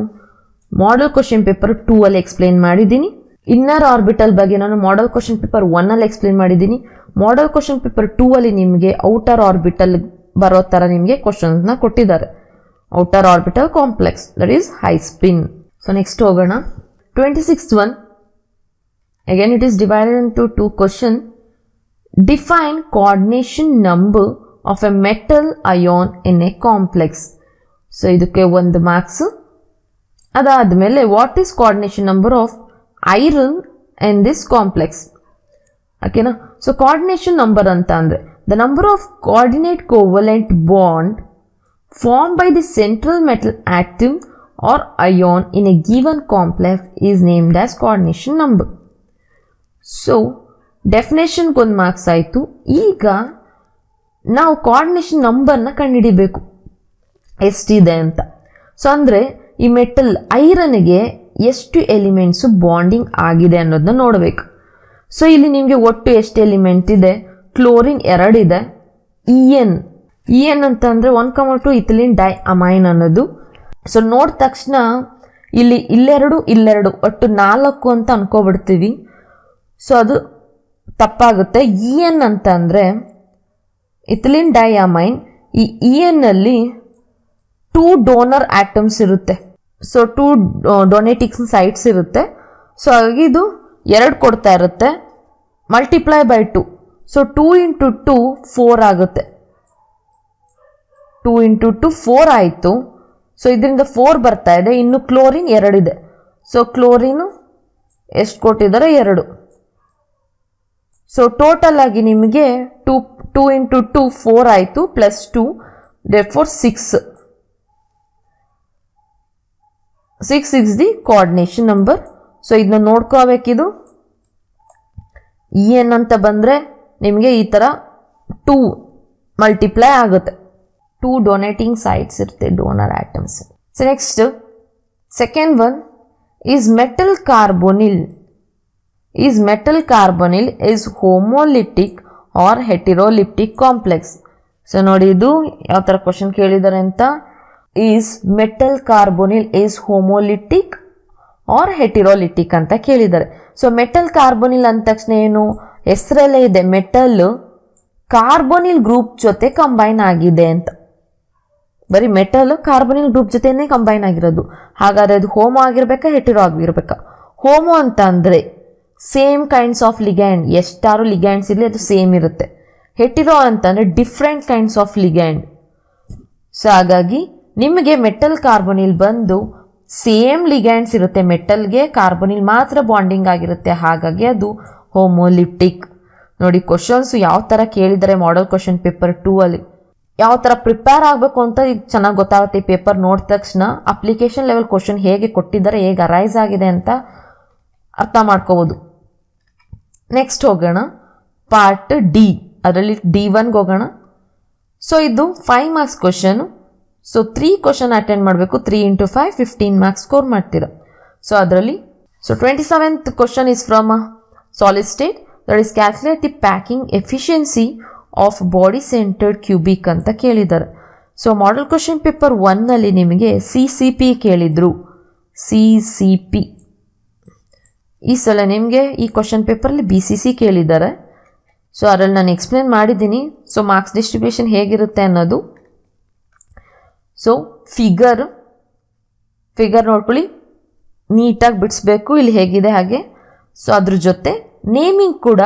ಮಾಡೆಲ್ ಕ್ವಶನ್ ಪೇಪರ್ 2 ಎಕ್ಸ್ಪ್ಲೇನ್ ಮಾಡಿದ್ದೀನಿ. ಇನ್ನರ್ ಆರ್ಬಿಟಲ್ ಬಗ್ಗೆ ನಾನು ಮಾಡೆಲ್ ಕ್ವಶನ್ ಪೇಪರ್ 1 ಅಲ್ಲಿ ಎಕ್ಸ್ಪ್ಲೇನ್ ಮಾಡಿದ್ದೀನಿ. ಮಾಡೆಲ್ ಕ್ವಶನ್ ಪೇಪರ್ 2 ಅಲ್ಲಿ ನಿಮಗೆ ಔಟರ್ ಆರ್ಬಿಟಲ್ ಬರೋ ತರ ನಿಮಗೆ ಕ್ವಶನ್ಸ್ ನ ಕೊಟ್ಟಿದ್ದಾರೆ. Outer orbital complex, that is high spin. So next ಹೋಗೋಣ. 26th one, again it is divided into 2 question. Define coordination number of a metal ion in a complex. So ಇದಕ್ಕೆ 1 marks. ಅದಾದ್ಮೇಲೆ what is coordination number of iron in this complex. ಓಕೆನಾ. So coordination number ಅಂತ ಅಂದ್ರೆ the number of coordinate covalent bond formed by the central metal atom or ion in a given complex is named as coordination number. So definition ಗೊಂದು marks ಆಯಿತು. ಈಗ ನಾವು coordination ನಂಬರ್ನ ಕಂಡುಹಿಡಿಬೇಕು ಎಷ್ಟಿದೆ ಅಂತ. ಸೊ ಅಂದರೆ ಈ ಮೆಟಲ್ ಐರನ್ಗೆ ಎಷ್ಟು ಎಲಿಮೆಂಟ್ಸು ಬಾಂಡಿಂಗ್ ಆಗಿದೆ ಅನ್ನೋದನ್ನ ನೋಡಬೇಕು. ಸೊ ಇಲ್ಲಿ ನಿಮಗೆ ಒಟ್ಟು ಎಷ್ಟು ಎಲಿಮೆಂಟ್ ಇದೆ? ಕ್ಲೋರಿನ್ 2 ಇದೆ. ಇಎನ್ ಅಂತ ಅಂದರೆ 1,2 ಇಥಿಲಿನ್ ಡೈ ಅಮೈನ್ ಅನ್ನೋದು. ಸೊ ನೋಡಿದ ತಕ್ಷಣ ಇಲ್ಲೆರಡು ಒಟ್ಟು 4 ಅಂತ ಅನ್ಕೋಬಿಡ್ತೀವಿ. ಸೊ ಅದು ತಪ್ಪಾಗುತ್ತೆ. ಇಎನ್ ಅಂತ ಅಂದರೆ ಇಥಿಲಿನ್ ಡೈ ಅಮೈನ್. ಈ ಇಎನ್ ಅಲ್ಲಿ 2 ಡೋನರ್ ಆಟಮ್ಸ್ ಇರುತ್ತೆ. ಸೊ 2 ಡೊನೇಟಿಂಗ್ ಸೈಟ್ಸ್ ಇರುತ್ತೆ. ಸೊ ಹಾಗಾಗಿ ಇದು 2 ಕೊಡ್ತಾ ಇರುತ್ತೆ. Multiply by 2. ಸೊ 2 × 2 4 ಆಗುತ್ತೆ. 2 × 2 4 ಆಯಿತು. ಸೊ ಇದರಿಂದ 4 ಬರ್ತಾ ಇದೆ. ಇನ್ನು ಕ್ಲೋರಿನ್ 2 ಇದೆ. ಸೊ ಕ್ಲೋರಿನು ಎಷ್ಟು ಕೊಟ್ಟಿದ್ದಾರೆ? 2. ಸೊ ಟೋಟಲ್ ಆಗಿ ನಿಮಗೆ 2 × 2 4 ಆಯಿತು plus 2 therefore 6. 6 is the coordination number. So ಇದನ್ನ ನೋಡ್ಕೋಬೇಕಿದು. EN ಅಂತ ಬಂದರೆ ನಿಮಗೆ ಈ ಥರ 2 ಮಲ್ಟಿಪ್ಲೈ ಆಗುತ್ತೆ. 2 ಡೊನೇಟಿಂಗ್ ಸೈಟ್ಸ್ ಇರುತ್ತೆ, donor atoms. So next second one is metal carbonyl. Metal carbonyl is homolytic or heterolytic complex. So ನೋಡಿ ಇದು ಯಾವ ಥರ ಕ್ವಶನ್ ಕೇಳಿದ್ದಾರೆ ಅಂತ. Is metal carbonyl is homolytic or heterolytic ಅಂತ ಕೇಳಿದ್ದಾರೆ. ಸೊ ಮೆಟಲ್ ಕಾರ್ಬೊನಿಲ್ ಅಂದ ತಕ್ಷಣ ಏನು ಹೆಸರಲ್ಲೇ ಇದೆ, ಮೆಟಲ್ ಕಾರ್ಬೊನಿಲ್ ಗ್ರೂಪ್ ಜೊತೆ ಕಂಬೈನ್ ಆಗಿದೆ ಅಂತ. ಬರೀ ಮೆಟಲ್ ಕಾರ್ಬೊನಿಲ್ ಗ್ರೂಪ್ ಜೊತೆನೇ ಕಂಬೈನ್ ಆಗಿರೋದು. ಹಾಗಾದ್ರೆ ಅದು ಹೋಮೋ ಆಗಿರ್ಬೇಕಾ ಹೆಟಿರೋ ಆಗಿರ್ಬೇಕಾ? ಹೋಮೋ ಅಂತ ಅಂದರೆ ಸೇಮ್ ಕೈಂಡ್ಸ್ ಆಫ್ ಲಿಗ್ಯಾಂಡ್, ಎಷ್ಟಾರು ಲಿಗ್ಯಾಂಡ್ಸ್ ಇರಲಿ ಅದು ಸೇಮ್ ಇರುತ್ತೆ. ಹೆಟಿರೋ ಅಂತಂದರೆ different kinds of ligand. So ಹಾಗಾಗಿ ನಿಮಗೆ ಮೆಟಲ್ ಕಾರ್ಬೊನಿಲ್ ಬಂದು ಸೇಮ್ ಲಿಗ್ಯಾಂಡ್ಸ್ ಇರುತ್ತೆ, ಮೆಟಲ್ಗೆ ಕಾರ್ಬೊನಿಲ್ ಮಾತ್ರ ಬಾಂಡಿಂಗ್ ಆಗಿರುತ್ತೆ. ಹಾಗಾಗಿ ಅದು ಹೋಮೋಲಿಪ್ಟಿಕ್. ನೋಡಿ ಕ್ವಶನ್ಸ್ ಯಾವ ಥರ ಕೇಳಿದ್ದಾರೆ ಮಾಡೆಲ್ ಕ್ವಶನ್ ಪೇಪರ್ 2 ಅಲ್ಲಿ. ಯಾವ ಥರ ಪ್ರಿಪೇರ್ ಆಗಬೇಕು ಅಂತ ಈಗ ಚೆನ್ನಾಗಿ ಗೊತ್ತಾಗುತ್ತೆ. ಈ ಪೇಪರ್ ನೋಡಿದ ತಕ್ಷಣ ಅಪ್ಲಿಕೇಶನ್ ಲೆವೆಲ್ ಕ್ವಶನ್ ಹೇಗೆ ಕೊಟ್ಟಿದ್ದಾರೆ, ಹೇಗೆ ಅರೈಸ್ ಆಗಿದೆ ಅಂತ ಅರ್ಥ ಮಾಡ್ಕೋಬೋದು. ನೆಕ್ಸ್ಟ್ ಹೋಗೋಣ ಪಾರ್ಟ್ ಡಿ. ಅದರಲ್ಲಿ D1ಗೆ ಹೋಗೋಣ. ಸೊ ಇದು 5 marks question. So 3 question attend ಮಾಡಬೇಕು. 3 × 5 15 ಮಾರ್ಕ್ಸ್ ಸ್ಕೋರ್ ಮಾಡ್ತೀರಾ. ಸೊ ಅದರಲ್ಲಿ 27th question is from solid state. That is calculate the packing efficiency of body centred cubic ಅಂತ ಕೇಳಿದ್ದಾರೆ. ಸೊ ಮಾಡೆಲ್ ಕ್ವಶನ್ ಪೇಪರ್ 1ನಲ್ಲಿ ನಿಮಗೆ CCP ಕೇಳಿದ್ರು. CCP. ಈ ಸಲ ನಿಮಗೆ ಈ ಕ್ವಶನ್ ಪೇಪರಲ್ಲಿ BCC ಕೇಳಿದ್ದಾರೆ. ಸೊ ಅದರಲ್ಲಿ ನಾನು ಎಕ್ಸ್ಪ್ಲೇನ್ ಮಾಡಿದ್ದೀನಿ. ಸೊ ಮಾರ್ಕ್ಸ್ ಡಿಸ್ಟ್ರಿಬ್ಯೂಷನ್ ಹೇಗಿರುತ್ತೆ ಅನ್ನೋದು. ಸೊ ಫಿಗರ್ ನೋಡ್ಕೊಳ್ಳಿ, ನೀಟಾಗಿ ಬಿಡಿಸ್ಬೇಕು. ಇಲ್ಲಿ ಹೇಗಿದೆ ಹಾಗೆ. ಸೊ ಅದ್ರ ಜೊತೆ ನೇಮಿಂಗ್ ಕೂಡ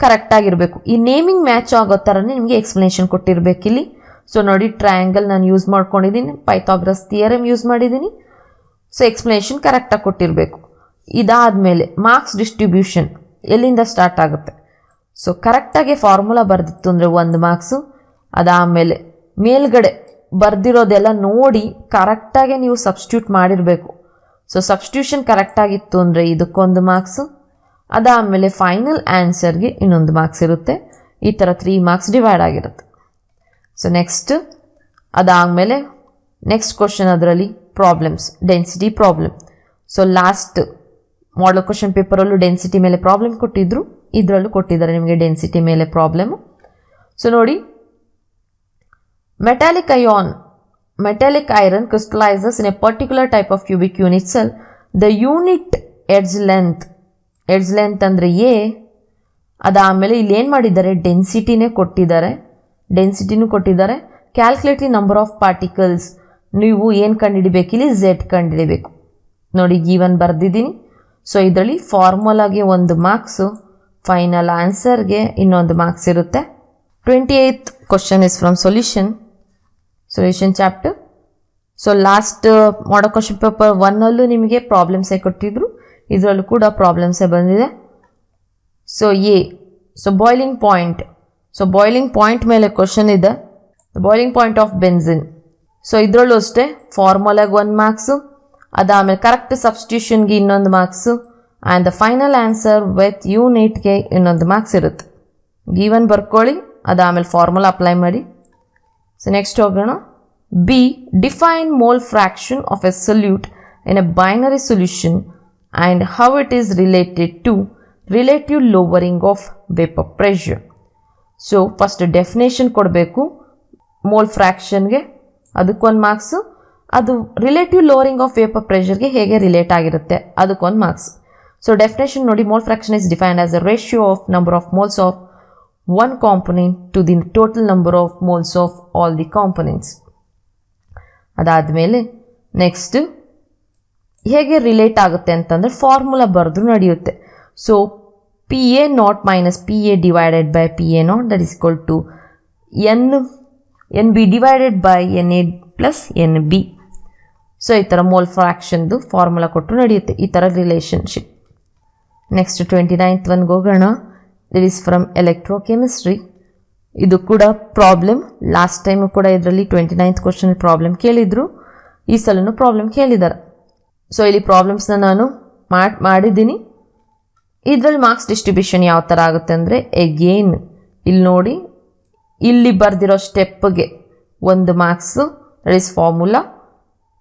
ಕರೆಕ್ಟಾಗಿರಬೇಕು. ಈ ನೇಮಿಂಗ್ ಮ್ಯಾಚ್ ಆಗೋ ಥರನೇ ನಿಮಗೆ ಎಕ್ಸ್ಪ್ಲನೇಷನ್ ಕೊಟ್ಟಿರಬೇಕು ಇಲ್ಲಿ. ಸೊ ನೋಡಿ ಟ್ರಯಾಂಗಲ್ ನಾನು ಯೂಸ್ ಮಾಡ್ಕೊಂಡಿದ್ದೀನಿ, ಪೈಥಾಗರಸ್ ಥಿಯರಮ್ ಯೂಸ್ ಮಾಡಿದ್ದೀನಿ. ಸೊ ಎಕ್ಸ್ಪ್ಲನೇಷನ್ ಕರೆಕ್ಟಾಗಿ ಕೊಟ್ಟಿರಬೇಕು. ಇದಾದಮೇಲೆ ಮಾರ್ಕ್ಸ್ ಡಿಸ್ಟ್ರಿಬ್ಯೂಷನ್ ಎಲ್ಲಿಂದ ಸ್ಟಾರ್ಟ್ ಆಗುತ್ತೆ. ಸೊ ಕರೆಕ್ಟಾಗಿ ಫಾರ್ಮುಲಾ ಬರೆದಿತ್ತು ಅಂದರೆ 1 ಮಾರ್ಕ್ಸು. ಅದಾದಮೇಲೆ ಮೇಲ್ಗಡೆ ಬರ್ದಿರೋದೆಲ್ಲ ನೋಡಿ ಕರೆಕ್ಟಾಗಿ ನೀವು ಸಬ್ಸ್ಟಿಟ್ಯೂಟ್ ಮಾಡಿರಬೇಕು. ಸೊ ಸಬ್ಸ್ಟಿಟ್ಯೂಷನ್ ಕರೆಕ್ಟಾಗಿತ್ತು ಅಂದರೆ ಇದಕ್ಕೊಂದು ಮಾರ್ಕ್ಸು. ಅದಾದಮೇಲೆ ಫೈನಲ್ ಆನ್ಸರ್ಗೆ ಇನ್ನೊಂದು ಮಾರ್ಕ್ಸ್ ಇರುತ್ತೆ. ಈ ಥರ 3 ಮಾರ್ಕ್ಸ್ ಡಿವೈಡ್ ಆಗಿರುತ್ತೆ. ಸೊ ನೆಕ್ಸ್ಟ್ ಅದಾದಮೇಲೆ ನೆಕ್ಸ್ಟ್ ಕ್ವಶನ್ ಅದರಲ್ಲಿ problems, density problem. So last model question ಪೇಪರಲ್ಲೂ ಡೆನ್ಸಿಟಿ ಮೇಲೆ ಪ್ರಾಬ್ಲಮ್ ಕೊಟ್ಟಿದ್ರು, ಇದರಲ್ಲೂ ಕೊಟ್ಟಿದ್ದಾರೆ ನಿಮಗೆ ಡೆನ್ಸಿಟಿ ಮೇಲೆ ಪ್ರಾಬ್ಲಮ್. ಸೊ ನೋಡಿ, metallic iron crystallizes in a particular type of cubic unit cell. The unit edge length edge length ಅಂದರೆ ಎ. ಅದಾದಮೇಲೆ ಇಲ್ಲಿ ಏನು ಮಾಡಿದ್ದಾರೆ, ಡೆನ್ಸಿಟಿನೇ ಕೊಟ್ಟಿದ್ದಾರೆ. Calculate the number of particles, ನೀವು ಏನು ಕಂಡುಹಿಡಿಬೇಕು, ಇಲ್ಲಿ ಝೆಡ್ ಕಂಡುಹಿಡಿಬೇಕು. ನೋಡಿ ಗಿವನ್ ಬರೆದಿದ್ದೀನಿ. ಸೊ ಇದರಲ್ಲಿ ಫಾರ್ಮುಲಾಗೆ 1 ಮಾರ್ಕ್ಸು, ಫೈನಲ್ ಆನ್ಸರ್ಗೆ ಇನ್ನೊಂದು ಮಾರ್ಕ್ಸ್ ಇರುತ್ತೆ. 28th question is from solution chapter. So last ಮಾಡೋ ಕ್ವಶನ್ ಪೇಪರ್ 1ಅಲ್ಲೂ ನಿಮಗೆ ಪ್ರಾಬ್ಲಮ್ಸೇ ಕೊಟ್ಟಿದ್ರು, ಇದರಲ್ಲೂ ಕೂಡ ಪ್ರಾಬ್ಲಮ್ಸೇ ಬಂದಿದೆ. ಸೊ ಬಾಯ್ಲಿಂಗ್ ಪಾಯಿಂಟ್ ಮೇಲೆ ಕ್ವಶನ್ ಇದೆ, boiling point of benzene. So ಇದರಲ್ಲೂ ಅಷ್ಟೇ ಫಾರ್ಮುಲಾಗೆ 1 ಮಾರ್ಕ್ಸು, ಅದಾದಮೇಲೆ ಕರೆಕ್ಟ್ ಸಬ್ಸ್ಟಿಟ್ಯೂಷನ್ಗೆ ಇನ್ನೊಂದು marks, and the final answer with ಯೂನಿಟ್ಗೆ ಇನ್ನೊಂದು ಮಾರ್ಕ್ಸ್ ಇರುತ್ತೆ. ಗಿವನ್ ಬರ್ಕೊಳ್ಳಿ, ಅದಾದಮೇಲೆ ಫಾರ್ಮುಲಾ ಅಪ್ಲೈ ಮಾಡಿ. ಸೊ ನೆಕ್ಸ್ಟ್ ಹೋಗೋಣ. B, define mole fraction of A solute in a binary solution and how it is related to relative lowering of vapour pressure. So first definition ಕೊಡಬೇಕು mole ಫ್ರಾಕ್ಷನ್ಗೆ, ಅದಕ್ಕೊಂದು marks. ಅದು relative lowering of vapour ಪ್ರೆಷರ್ಗೆ ಹೇಗೆ relate ಆಗಿರುತ್ತೆ ಅದಕ್ಕೊಂದು marks. So definition ನೋಡಿ, mole fraction is defined as a ratio of number of moles of one component to the total number of moles of all the components. ಅದಾದಮೇಲೆ next ಹೇಗೆ relate ಆಗುತ್ತೆ ಅಂತಂದರೆ formula ಬರೆದು ನಡೆಯುತ್ತೆ. So PA0 minus PA divided by PA0 that is equal to NB divided by NA plus NB. So ಈ ಥರ mole ಫ್ರಾಕ್ಷನ್ದು formula ಕೊಟ್ಟು ನಡೆಯುತ್ತೆ, ಈ ಥರ ರಿಲೇಷನ್ಶಿಪ್. ನೆಕ್ಸ್ಟ್ 29th ಒನ್ಗೆ ಹೋಗೋಣ. This is from electrochemistry. ಇದು ಕೂಡ ಪ್ರಾಬ್ಲಮ್, ಲಾಸ್ಟ್ ಟೈಮು ಕೂಡ ಇದರಲ್ಲಿ 29th ಕ್ವಶನ್ ಪ್ರಾಬ್ಲಮ್ ಕೇಳಿದರು, ಈ ಸಲನೂ ಪ್ರಾಬ್ಲಮ್ ಕೇಳಿದ್ದಾರೆ. ಸೊ ಇಲ್ಲಿ ಪ್ರಾಬ್ಲಮ್ಸ್ನ ನಾನು ಮಾಡಿದ್ದೀನಿ. ಇದರಲ್ಲಿ ಮಾರ್ಕ್ಸ್ ಡಿಸ್ಟ್ರಿಬ್ಯೂಷನ್ ಯಾವ ಥರ ಆಗುತ್ತೆ ಅಂದರೆ, ಎಗೇನ್ ಇಲ್ಲಿ ನೋಡಿ, ಇಲ್ಲಿ ಬರೆದಿರೋ ಸ್ಟೆಪ್ಗೆ 1 ಮಾರ್ಕ್ಸು, ದಟ್ ಈಸ್ ಫಾರ್ಮುಲಾ.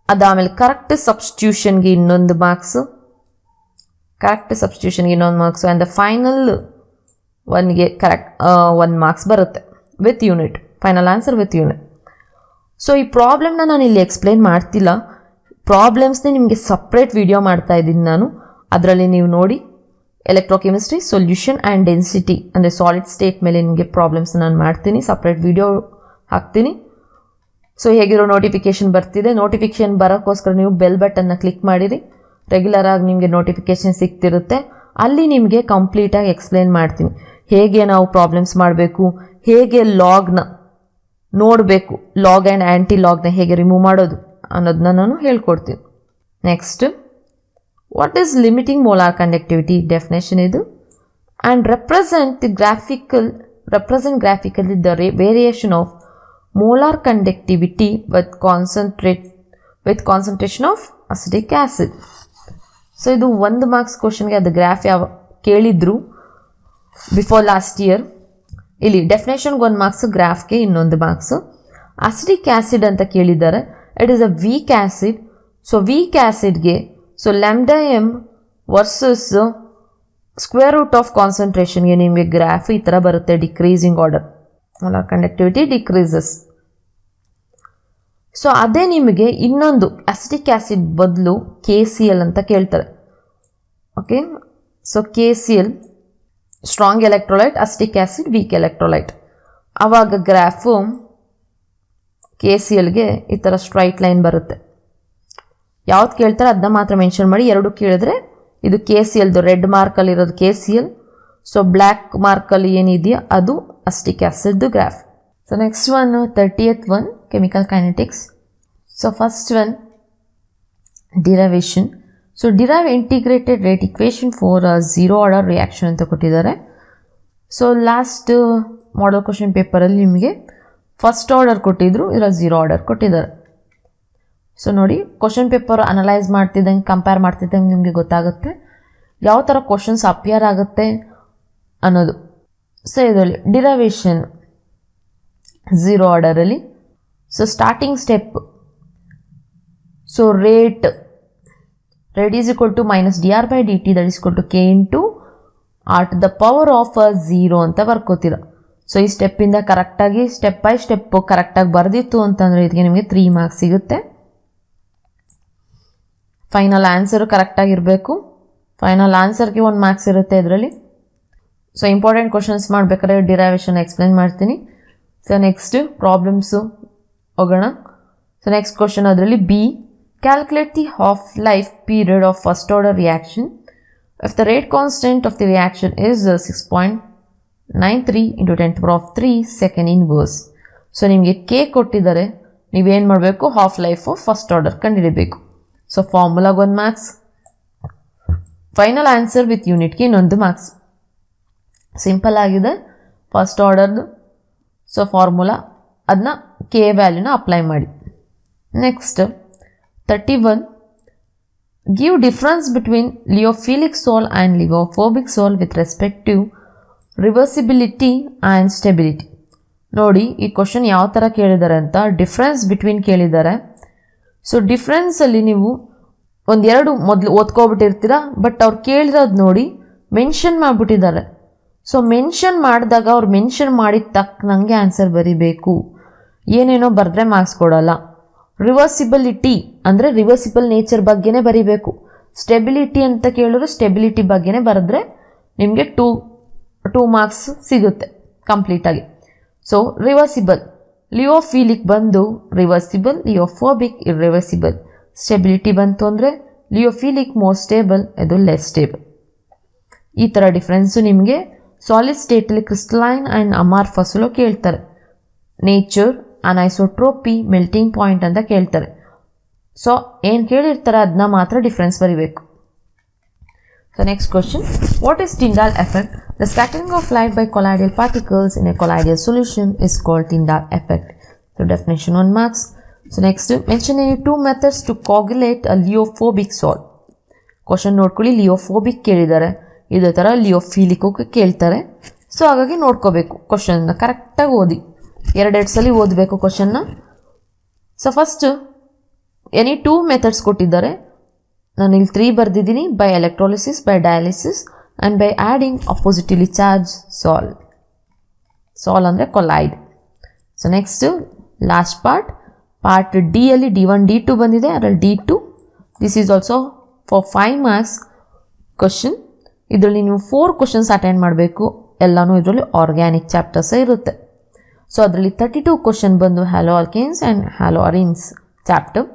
ಅದಾದಮೇಲೆ ಕರೆಕ್ಟ್ ಸಬ್ಸ್ಟಿಟ್ಯೂಷನ್ಗೆ ಇನ್ನೊಂದು ಮಾರ್ಕ್ಸು, ಆ್ಯಂಡ್ ದ ಫೈನಲ್ ಒನ್ಗೆ ಕರೆಕ್ಟ್ 1 ಮಾರ್ಕ್ಸ್ ಬರುತ್ತೆ with unit, final answer with unit. So ಈ ಪ್ರಾಬ್ಲಮ್ನ ನಾನು ಇಲ್ಲಿ ಎಕ್ಸ್ಪ್ಲೈನ್ ಮಾಡ್ತಿಲ್ಲ, ಪ್ರಾಬ್ಲಮ್ಸ್ನೇ ನಿಮಗೆ ಸಪ್ರೇಟ್ ವಿಡಿಯೋ ಮಾಡ್ತಾ ಇದ್ದೀನಿ ನಾನು. ಅದರಲ್ಲಿ ನೀವು ನೋಡಿ, ಎಲೆಕ್ಟ್ರೋಕೆಮಿಸ್ಟ್ರಿ ಸೊಲ್ಯೂಷನ್ ಆ್ಯಂಡ್ ಡೆನ್ಸಿಟಿ ಅಂದರೆ ಸಾಲಿಡ್ ಸ್ಟೇಟ್ ಮೇಲೆ ನಿಮಗೆ ಪ್ರಾಬ್ಲಮ್ಸ್ ನಾನು ಮಾಡ್ತೀನಿ, ಸಪ್ರೇಟ್ ವಿಡಿಯೋ ಹಾಕ್ತೀನಿ. ಸೊ ಹೇಗಿರೋ ನೋಟಿಫಿಕೇಷನ್ ಬರ್ತಿದೆ, ನೋಟಿಫಿಕೇಷನ್ ಬರೋಕ್ಕೋಸ್ಕರ ನೀವು ಬೆಲ್ ಬಟನ್ನ ಕ್ಲಿಕ್ ಮಾಡಿರಿ, ರೆಗ್ಯುಲರ್ ಆಗಿ ನಿಮಗೆ ನೋಟಿಫಿಕೇಷನ್ ಸಿಗ್ತಿರುತ್ತೆ. ಅಲ್ಲಿ ನಿಮಗೆ ಕಂಪ್ಲೀಟಾಗಿ ಎಕ್ಸ್ಪ್ಲೈನ್ ಮಾಡ್ತೀನಿ, ಹೇಗೆ ನಾವು ಪ್ರಾಬ್ಲಮ್ಸ್ ಮಾಡಬೇಕು, ಹೇಗೆ ಲಾಗ್ನ ನೋಡಬೇಕು, ಲಾಗ್ ಆ್ಯಂಡ್ ಆ್ಯಂಟಿ ಲಾಗ್ನ ಹೇಗೆ ರಿಮೂವ್ ಮಾಡೋದು ಅನ್ನೋದನ್ನ ನಾನು ಹೇಳ್ಕೊಡ್ತೀನಿ. Next, what is limiting molar conductivity, definition ಇದು. And represent graphically the variation of molar conductivity with concentration of acetic acid. So ಇದು 1 ಮಾರ್ಕ್ಸ್ ಕ್ವಶನ್ಗೆ ಅದು ಗ್ರಾಫ್ ಯಾವ ಕೇಳಿದ್ರು ಬಿಫೋರ್ ಲಾಸ್ಟ್ ಇಯರ್. ಇಲ್ಲಿ ಡೆಫಿನೇಷನ್ಗೆ 1 ಮಾರ್ಕ್ಸು, ಗ್ರಾಫ್ಗೆ ಇನ್ನೊಂದು ಮಾರ್ಕ್ಸು. ಅಸಿಟಿಕ್ ಆ್ಯಸಿಡ್ ಅಂತ ಕೇಳಿದ್ದಾರೆ, it is a weak acid. So weak ಆ್ಯಸಿಡ್ಗೆ lambda m versus square root of ಕಾನ್ಸಂಟ್ರೇಷನ್ಗೆ ನಿಮಗೆ ಗ್ರಾಫ್ ಈ ಥರ ಬರುತ್ತೆ, decreasing order, molar conductivity decreases. So ಅದೇ ನಿಮಗೆ ಇನ್ನೊಂದು ಅಸಿಟಿಕ್ ಆ್ಯಸಿಡ್ ಬದಲು KCl ಅಂತ ಕೇಳ್ತಾರೆ. Okay, so KCl strong electrolyte, acetic acid weak electrolyte. ಆವಾಗ ಗ್ರಾಫು KClಗೆ ಈ ಥರ ಸ್ಟ್ರೈಟ್ ಲೈನ್ ಬರುತ್ತೆ. ಯಾವ್ದು ಕೇಳ್ತಾರೆ ಅದನ್ನ ಮಾತ್ರ ಮೆನ್ಷನ್ ಮಾಡಿ, 2 ಕೇಳಿದ್ರೆ ಇದು KClದು ರೆಡ್ ಮಾರ್ಕಲ್ಲಿರೋದು KCl, ಸೊ ಬ್ಲ್ಯಾಕ್ ಮಾರ್ಕಲ್ಲಿ ಏನಿದೆಯಾ ಅದು ಅಸಿಟಿಕ್ ಆ್ಯಸಿಡ್ದು graph. So next one 30th one, chemical kinetics. So first one derivation. So derive integrated rate equation for zero order reaction ಅಂತ ಕೊಟ್ಟಿದ್ದಾರೆ. ಸೊ ಲಾಸ್ಟ್ ಮಾಡಲ್ ಕ್ವಶನ್ ಪೇಪರಲ್ಲಿ ನಿಮಗೆ ಫಸ್ಟ್ ಆರ್ಡರ್ ಕೊಟ್ಟಿದ್ರು, ಇದರಲ್ಲಿ ಝೀರೋ ಆರ್ಡರ್ ಕೊಟ್ಟಿದ್ದಾರೆ. ಸೊ ನೋಡಿ, question paper analyse ಮಾಡ್ತಿದ್ದಂಗೆ, compare ಮಾಡ್ತಿದ್ದಂಗೆ ನಿಮಗೆ ಗೊತ್ತಾಗುತ್ತೆ ಯಾವ ಥರ ಕ್ವಶನ್ಸ್ ಅಪಿಯರ್ ಆಗುತ್ತೆ ಅನ್ನೋದು. ಸೊ ಇದರಲ್ಲಿ ಡಿರೈವೇಷನ್ ಝೀರೋ ಆರ್ಡರಲ್ಲಿ, so starting step, so rate is equal to minus dr/dt that is equal to k into r to the power of 0 ಅಂತ ಬರ್ಕೋತೀರ. ಸೊ ಈ ಸ್ಟೆಪ್ಪಿಂದ ಕರೆಕ್ಟಾಗಿ ಸ್ಟೆಪ್ ಬೈ ಸ್ಟೆಪ್ಪು ಕರೆಕ್ಟಾಗಿ ಬರೆದಿತ್ತು ಅಂತಂದರೆ ಇದಕ್ಕೆ ನಿಮಗೆ 3 ಮಾರ್ಕ್ಸ್ ಸಿಗುತ್ತೆ. ಫೈನಲ್ ಆನ್ಸರು ಕರೆಕ್ಟಾಗಿರಬೇಕು, ಫೈನಲ್ ಆನ್ಸರ್ಗೆ 1 ಮಾರ್ಕ್ಸ್ ಇರುತ್ತೆ ಇದರಲ್ಲಿ. ಸೊ ಇಂಪಾರ್ಟೆಂಟ್ ಕ್ವಶನ್ಸ್ ಮಾಡಬೇಕಾದ್ರೆ ಡಿರೈವೇಷನ್ ಎಕ್ಸ್ಪ್ಲೇನ್ ಮಾಡ್ತೀನಿ. ಸೊ ನೆಕ್ಸ್ಟ್ ಪ್ರಾಬ್ಲಮ್ಸು ಹೋಗೋಣ. ಸೊ ನೆಕ್ಸ್ಟ್ ಕ್ವಶನ್ ಅದರಲ್ಲಿ b, calculate the half life period of first order reaction if the rate constant of the reaction is 6.93 × 10⁻³ second inverse. So ನಿಮಗೆ k ಕೊಟ್ಟಿದ್ದಾರೆ, ನೀವೇನು ಮಾಡಬೇಕು, half life of first order ಕಂಡುಹಿಡಬೇಕು. So ಫಾರ್ಮುಲಾಗೆ 1 marks, final answer with ಯೂನಿಟ್ಗೆ ಇನ್ನೊಂದು marks. Simple ಆಗಿದೆ first ಆರ್ಡರ್ದು. ಸೊ ಫಾರ್ಮುಲಾ ಅದನ್ನ ಕೆ ವ್ಯಾಲ್ಯೂನ ಅಪ್ಲೈ ಮಾಡಿ. Next 31, give difference between lyophilic sol and lyophobic sol with respect to reversibility and stability. ನೋಡಿ ಈ ಕ್ವಶನ್ ಯಾವ ಥರ ಕೇಳಿದ್ದಾರೆ ಅಂತ, ಡಿಫ್ರೆನ್ಸ್ ಬಿಟ್ವೀನ್ ಕೇಳಿದ್ದಾರೆ. ಸೊ ಡಿಫ್ರೆನ್ಸಲ್ಲಿ ನೀವು ಒಂದೆರಡು ಮೊದಲು ಓದ್ಕೊಬಿಟ್ಟಿರ್ತೀರ, ಬಟ್ ಅವ್ರು ಕೇಳಿರೋದು ನೋಡಿ ಮೆನ್ಷನ್ ಮಾಡಿಬಿಟ್ಟಿದ್ದಾರೆ. ಸೊ ಮೆನ್ಷನ್ ಮಾಡಿದಾಗ ಅವ್ರು ಮೆನ್ಷನ್ ಮಾಡಿದ ತಕ್ಕನಂಗೆ ಆನ್ಸರ್ ಬರೀಬೇಕು, ಏನೇನೋ ಬರೆದ್ರೆ ಮಾರ್ಕ್ಸ್ ಕೊಡೋಲ್ಲ. ರಿವರ್ಸಿಬಿಲಿಟಿ ಅಂದರೆ ರಿವರ್ಸಿಬಲ್ ನೇಚರ್ ಬಗ್ಗೆನೇ ಬರೀಬೇಕು. ಸ್ಟೆಬಿಲಿಟಿ ಅಂತ ಕೇಳಿದ್ರು ಸ್ಟೆಬಿಲಿಟಿ ಬಗ್ಗೆನೇ ಬರೆದ್ರೆ ನಿಮಗೆ 2 ಮಾರ್ಕ್ಸ್ ಸಿಗುತ್ತೆ ಕಂಪ್ಲೀಟಾಗಿ. ಸೊ ರಿವರ್ಸಿಬಲ್, ಲಿಯೋಫಿಲಿಕ್ ಬಂದು ರಿವರ್ಸಿಬಲ್, ಲಿಯೋಫೋಬಿಕ್ ಇರ್ರಿವರ್ಸಿಬಲ್. ಸ್ಟೆಬಿಲಿಟಿ ಬಂತು ಅಂದರೆ ಲಿಯೋಫಿಲಿಕ್ ಮೋರ್ ಸ್ಟೇಬಲ್, ಇದು ಲೆಸ್ ಸ್ಟೇಬಲ್. ಈ ಥರ ಡಿಫ್ರೆನ್ಸು ನಿಮಗೆ ಸಾಲಿಡ್ ಸ್ಟೇಟಲ್ಲಿ ಕ್ರಿಸ್ಟಲೈನ್ ಆ್ಯಂಡ್ ಅಮಾರ್ಫಸ್ಲು ಕೇಳ್ತಾರೆ. ನೇಚರ್, ಅನೈಸೋಟ್ರೋಪಿ, ಮೆಲ್ಟಿಂಗ್ ಪಾಯಿಂಟ್ ಅಂತ ಕೇಳ್ತಾರೆ. ಸೊ ಏನು ಕೇಳಿರ್ತಾರೆ ಅದನ್ನ ಮಾತ್ರ ಡಿಫ್ರೆನ್ಸ್ ಬರೀಬೇಕು. So next question, what is Tyndall effect? The scattering of light by colloidal particles in a colloidal solution is called Tyndall effect. So definition 1 marks. So next, mention any 2 methods to coagulate a lyophobic salt. Question ನೋಡ್ಕೊಳ್ಳಿ, lyophobic ಕೇಳಿದ್ದಾರೆ, ಇದೇ ಥರ ಲಿಯೋಫಿಲಿಕ್ ಕೇಳ್ತಾರೆ. So ಹಾಗಾಗಿ ನೋಡ್ಕೋಬೇಕು, ಕ್ವಶನ್ನ ಕರೆಕ್ಟಾಗಿ ಓದಿ, 2 ಸಲ ಓದಬೇಕು ಕ್ವಶನ್ನ. ಸೊ ಫಸ್ಟು ಎನಿ 2 ಮೆಥಡ್ಸ್ ಕೊಟ್ಟಿದ್ದಾರೆ, ನಾನು ಇಲ್ಲಿ 3 ಬರೆದಿದ್ದೀನಿ. By electrolysis, by dialysis and by adding oppositely charge sol. Sol ಅಂದರೆ colloid. So next last part ಡಿಯಲ್ಲಿ D1 D2 ಬಂದಿದೆ, ಅದರಲ್ಲಿ D2. This is also for 5 marks question. ಇದರಲ್ಲಿ ನೀವು 4 ಕ್ವಶನ್ಸ್ ಅಟೆಂಡ್ ಮಾಡಬೇಕು, ಎಲ್ಲನೂ ಇದರಲ್ಲಿ ಆರ್ಗ್ಯಾನಿಕ್ ಚಾಪ್ಟರ್ಸೇ ಇರುತ್ತೆ. ಸೊ ಅದರಲ್ಲಿ 32 ಕ್ವಶನ್ ಬಂದು hello alkanes and halo arenes chapter.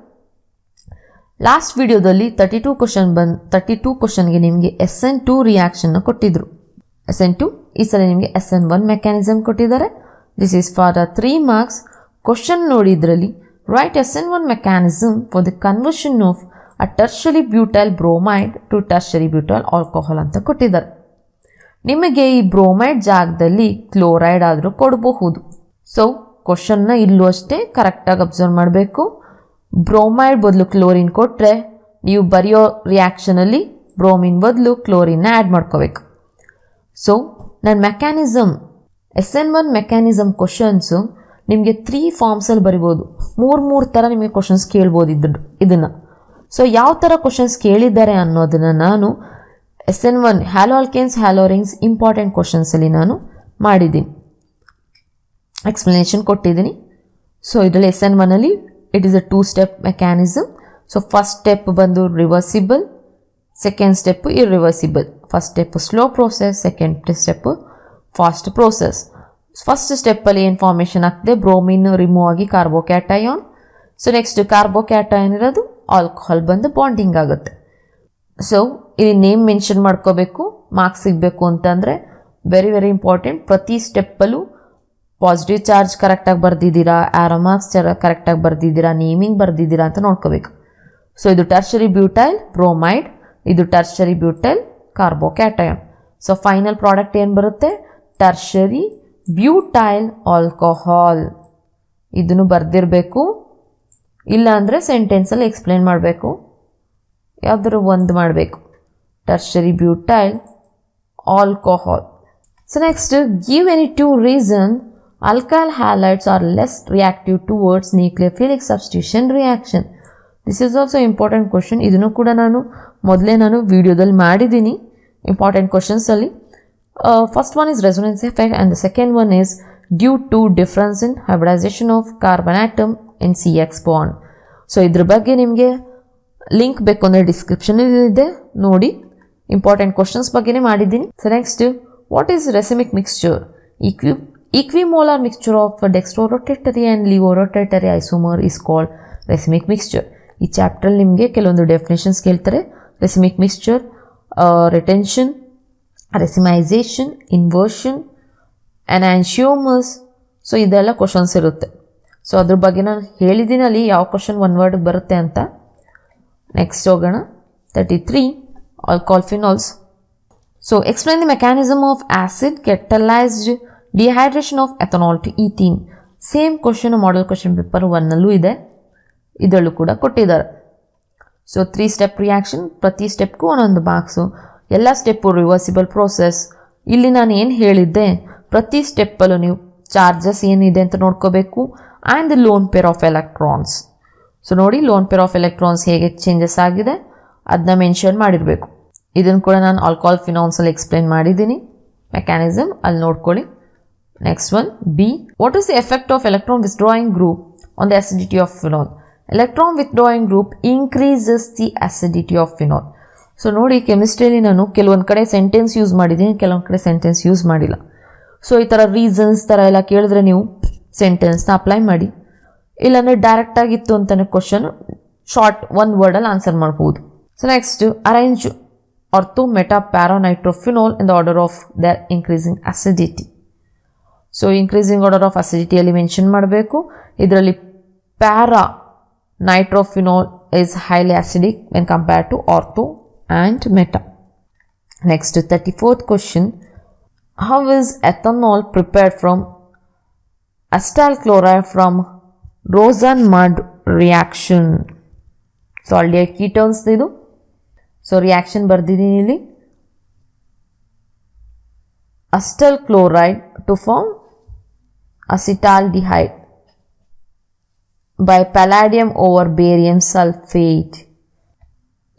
Last ವಿಡಿಯೋದಲ್ಲಿ 32 ಕ್ವಶನ್ಗೆ ನಿಮಗೆ SN2 ರಿಯಾಕ್ಷನ್ನ ಕೊಟ್ಟಿದ್ರು. SN2 ಈ ಸಲ ನಿಮಗೆ SN1 ಮೆಕ್ಯಾನಿಸಮ್ ಕೊಟ್ಟಿದ್ದಾರೆ. This is for 3 marks. Question ನೋಡಿ ಇದರಲ್ಲಿ, write SN1 mechanism for the conversion of a tertiary butyl bromide to tertiary butyl alcohol ಅಂತ ಕೊಟ್ಟಿದ್ದಾರೆ. ನಿಮಗೆ ಈ ಬ್ರೋಮೈಡ್ ಜಾಗದಲ್ಲಿ ಕ್ಲೋರೈಡ್ ಆದರೂ ಕೊಡಬಹುದು. ಸೊ ಕ್ವಶನ್ನ ಇಲ್ಲೂ ಅಷ್ಟೇ ಕರೆಕ್ಟಾಗಿ ಅಬ್ಸರ್ವ್ ಮಾಡಬೇಕು. ಬ್ರೋಮೈಡ್ ಬದಲು ಕ್ಲೋರಿನ್ ಕೊಟ್ಟರೆ ನೀವು ಬರೆಯೋ ರಿಯಾಕ್ಷನಲ್ಲಿ ಬ್ರೋಮಿನ್ ಬದಲು ಕ್ಲೋರಿನ್ನ ಆ್ಯಡ್ ಮಾಡ್ಕೋಬೇಕು. ಸೊ ನನ್ನ ಮೆಕ್ಯಾನಿಸಮ್ SN1 ಮೆಕ್ಯಾನಿಸಮ್ ಕ್ವಶನ್ಸು ನಿಮಗೆ 3 ಫಾರ್ಮ್ಸಲ್ಲಿ ಬರಿಬೋದು. 3 ಥರ ನಿಮಗೆ ಕ್ವಶನ್ಸ್ ಕೇಳ್ಬೋದು ಇದನ್ನು. ಸೊ ಯಾವ ಥರ ಕ್ವಶನ್ಸ್ ಕೇಳಿದ್ದಾರೆ ಅನ್ನೋದನ್ನು ನಾನು SN1 halo alkanes halo arenes important ಕ್ವಶನ್ಸಲ್ಲಿ ನಾನು ಮಾಡಿದ್ದೀನಿ, ಎಕ್ಸ್ಪ್ಲನೇಷನ್ ಕೊಟ್ಟಿದ್ದೀನಿ. ಸೊ ಇದರಲ್ಲಿ SN1ಅಲ್ಲಿ it is a two step mechanism. So first step ಬಂದು reversible, second step irreversible. First step slow process, second step fast process. First ಸ್ಟೆಪ್ಪಲ್ಲಿ ಏನು ಫಾರ್ಮೇಷನ್ ಆಗ್ತದೆ, ಬ್ರೋಮಿನ್ ರಿಮೂವ್ ಆಗಿ ಕಾರ್ಬೋಕ್ಯಾಟಯಾನ್. ಸೊ ನೆಕ್ಸ್ಟ್ ಕಾರ್ಬೋಕ್ಯಾಟಯಾನ್ ಇರೋದು ಆಲ್ಕೋಹಾಲ್ ಬಂದು ಬಾಂಡಿಂಗ್ ಆಗುತ್ತೆ. ಸೊ ಇಲ್ಲಿ name mention ಮಾಡ್ಕೋಬೇಕು ಮಾರ್ಕ್ಸ್ ಸಿಗಬೇಕು ಅಂತಂದರೆ. Very very important. ಪ್ರತಿ ಸ್ಟೆಪ್ಪಲ್ಲೂ ಪಾಸಿಟಿವ್ ಚಾರ್ಜ್ ಕರೆಕ್ಟಾಗಿ ಬರೆದಿದ್ದೀರಾ, ಆರೋ ಮಾರ್ಕ್ಸ್ ಕರೆಕ್ಟಾಗಿ ಬರೆದಿದ್ದೀರಾ, ನೇಮಿಂಗ್ ಬರೆದಿದ್ದೀರಾ ಅಂತ ನೋಡ್ಕೋಬೇಕು. ಸೊ ಇದು ಟರ್ಷರಿ ಬ್ಯೂಟೈಲ್ ಬ್ರೋಮೈಡ್, ಇದು tertiary butyl carbocation. So final product ಏನು ಬರುತ್ತೆ, ಟರ್ಷರಿ ಬ್ಯೂಟೈಲ್ ಆಲ್ಕೋಹಾಲ್. ಇದನ್ನು ಬರೆದಿರಬೇಕು, ಇಲ್ಲಾಂದರೆ ಸೆಂಟೆನ್ಸಲ್ಲಿ ಎಕ್ಸ್ಪ್ಲೇನ್ ಮಾಡಬೇಕು, ಯಾವುದಾದ್ರು ಒಂದು ಮಾಡಬೇಕು. Tertiary butyl alcohol. So next, give any 2 reasons alkyl halides are less reactive towards nucleophilic substitution reaction. This is also important question. ಇದನ್ನು ಕೂಡ ನಾನು ವಿಡಿಯೋದಲ್ಲಿ ಮಾಡಿದ್ದೀನಿ ಇಂಪಾರ್ಟೆಂಟ್ ಕ್ವಶನ್ಸಲ್ಲಿ. First one is resonance effect and the second one is due to difference in hybridisation of carbon atom in CX bond. So ಇದ್ರ ಬಗ್ಗೆ ನಿಮಗೆ link ಬೇಕು ಅಂದರೆ ಡಿಸ್ಕ್ರಿಪ್ಷನಲ್ಲಿ ಇದೆ ನೋಡಿ. ಇಂಪಾರ್ಟೆಂಟ್ ಕ್ವಶನ್ಸ್ ಬಗ್ಗೆನೇ ಮಾಡಿದ್ದೀನಿ. So next, what is racemic mixture? Equimolar mixture of dextrorotatory and levorotatory isomer is called racemic mixture. ಈ ಚಾಪ್ಟರ್ ನಿಮಗೆ ಕೆಲವೊಂದು ಡೆಫಿನೇಷನ್ಸ್ ಕೇಳ್ತಾರೆ. ರೆಸಿಮಿಕ್ ಮಿಕ್ಸ್ಚರ್, ರಿಟೆನ್ಷನ್, ರೆಸಿಮೈಸೇಷನ್, ಇನ್ವರ್ಷನ್, ಎನಾನ್ಶಿಯೋಮರ್ಸ್. ಸೊ ಇದೆಲ್ಲ ಕ್ವಶನ್ಸ್ ಇರುತ್ತೆ. ಸೊ ಅದ್ರ ಬಗ್ಗೆ ನಾನು ಹೇಳಿದ್ದೀನಿ ಅಲ್ಲಿ ಯಾವ ಕ್ವಶನ್ ಒನ್ ವರ್ಡ್ ಬರುತ್ತೆ ಅಂತ. ನೆಕ್ಸ್ಟ್ ಹೋಗೋಣ. 33 alcohol phenols. So explain the mechanism of acid catalyzed dehydration of ethanol to ethene. Same question model question paper 1ನಲ್ಲೂ ಇದೆ, ಇದರಲ್ಲೂ ಕೂಡ ಕೊಟ್ಟಿದ್ದಾರೆ. ಸೊ 3 ಸ್ಟೆಪ್ ರಿಯಾಕ್ಷನ್, ಪ್ರತಿ ಸ್ಟೆಪ್ಗೂ ಒಂದೊಂದು ಮಾರ್ಕ್ಸು. ಎಲ್ಲ ಸ್ಟೆಪ್ಪು ರಿವರ್ಸಿಬಲ್ ಪ್ರೋಸೆಸ್. ಇಲ್ಲಿ ನಾನು ಏನು ಹೇಳಿದ್ದೆ, ಪ್ರತಿ ಸ್ಟೆಪ್ಪಲ್ಲೂ ನೀವು ಚಾರ್ಜಸ್ ಏನಿದೆ ಅಂತ ನೋಡ್ಕೋಬೇಕು and the lone pair of electrons. So ನೋಡಿ, ಲೋನ್ ಪೇರ್ ಆಫ್ ಎಲೆಕ್ಟ್ರಾನ್ಸ್ ಹೇಗೆ ಚೇಂಜಸ್ ಆಗಿದೆ ಅದನ್ನ ಮೆನ್ಷನ್ ಮಾಡಿರಬೇಕು. ಇದನ್ನು ಕೂಡ ನಾನು ಆಲ್ಕೋಹಾಲ್ ಫಿನಾಲ್ಸಲ್ಲಿ ಎಕ್ಸ್ಪ್ಲೇನ್ ಮಾಡಿದ್ದೀನಿ. ಮೆಕ್ಯಾನಿಸಮ್ ಅಲ್ಲಿ ನೋಡ್ಕೊಳ್ಳಿ. Next one, B. What is the effect of electron withdrawing group on the acidity of phenol? Electron withdrawing group increases the acidity of phenol. So ನೋಡಿ, ಕೆಮಿಸ್ಟ್ರಿಯಲ್ಲಿ ನಾನು ಕೆಲವೊಂದು ಕಡೆ ಸೆಂಟೆನ್ಸ್ ಯೂಸ್ ಮಾಡಿದ್ದೀನಿ, ಕೆಲವೊಂದು ಕಡೆ ಸೆಂಟೆನ್ಸ್ ಯೂಸ್ ಮಾಡಿಲ್ಲ. ಸೊ ಈ ಥರ ರೀಸನ್ಸ್ ಥರ ಎಲ್ಲ ಕೇಳಿದ್ರೆ ನೀವು ಸೆಂಟೆನ್ಸ್ನ ಅಪ್ಲೈ ಮಾಡಿ. ಇಲ್ಲಾಂದರೆ ಡೈರೆಕ್ಟಾಗಿತ್ತು ಅಂತಲೇ ಕ್ವಶನ್ ಶಾರ್ಟ್ ಒನ್ ವರ್ಡಲ್ಲಿ ಆನ್ಸರ್ ಮಾಡ್ಬೋದು. So next, arrange ortho meta para nitrophenol in the order of their increasing acidity. So increasing order of acidity ಅಲ್ಲಿ ಮೆನ್ಷನ್ ಮಾಡಬೇಕು. ಇದರಲ್ಲಿ para nitrophenol is highly acidic when compared to ortho and meta. Next, 34th question, how is ethanol prepared from acetyl chloride from Rosen-Mudd reaction? So aldehyde ketones ಇದು. So reaction ಬರ್ದಿದ್ದೀನಿ ಇಲ್ಲಿ. Acetyl chloride to form acetaldehyde by palladium over barium sulphate.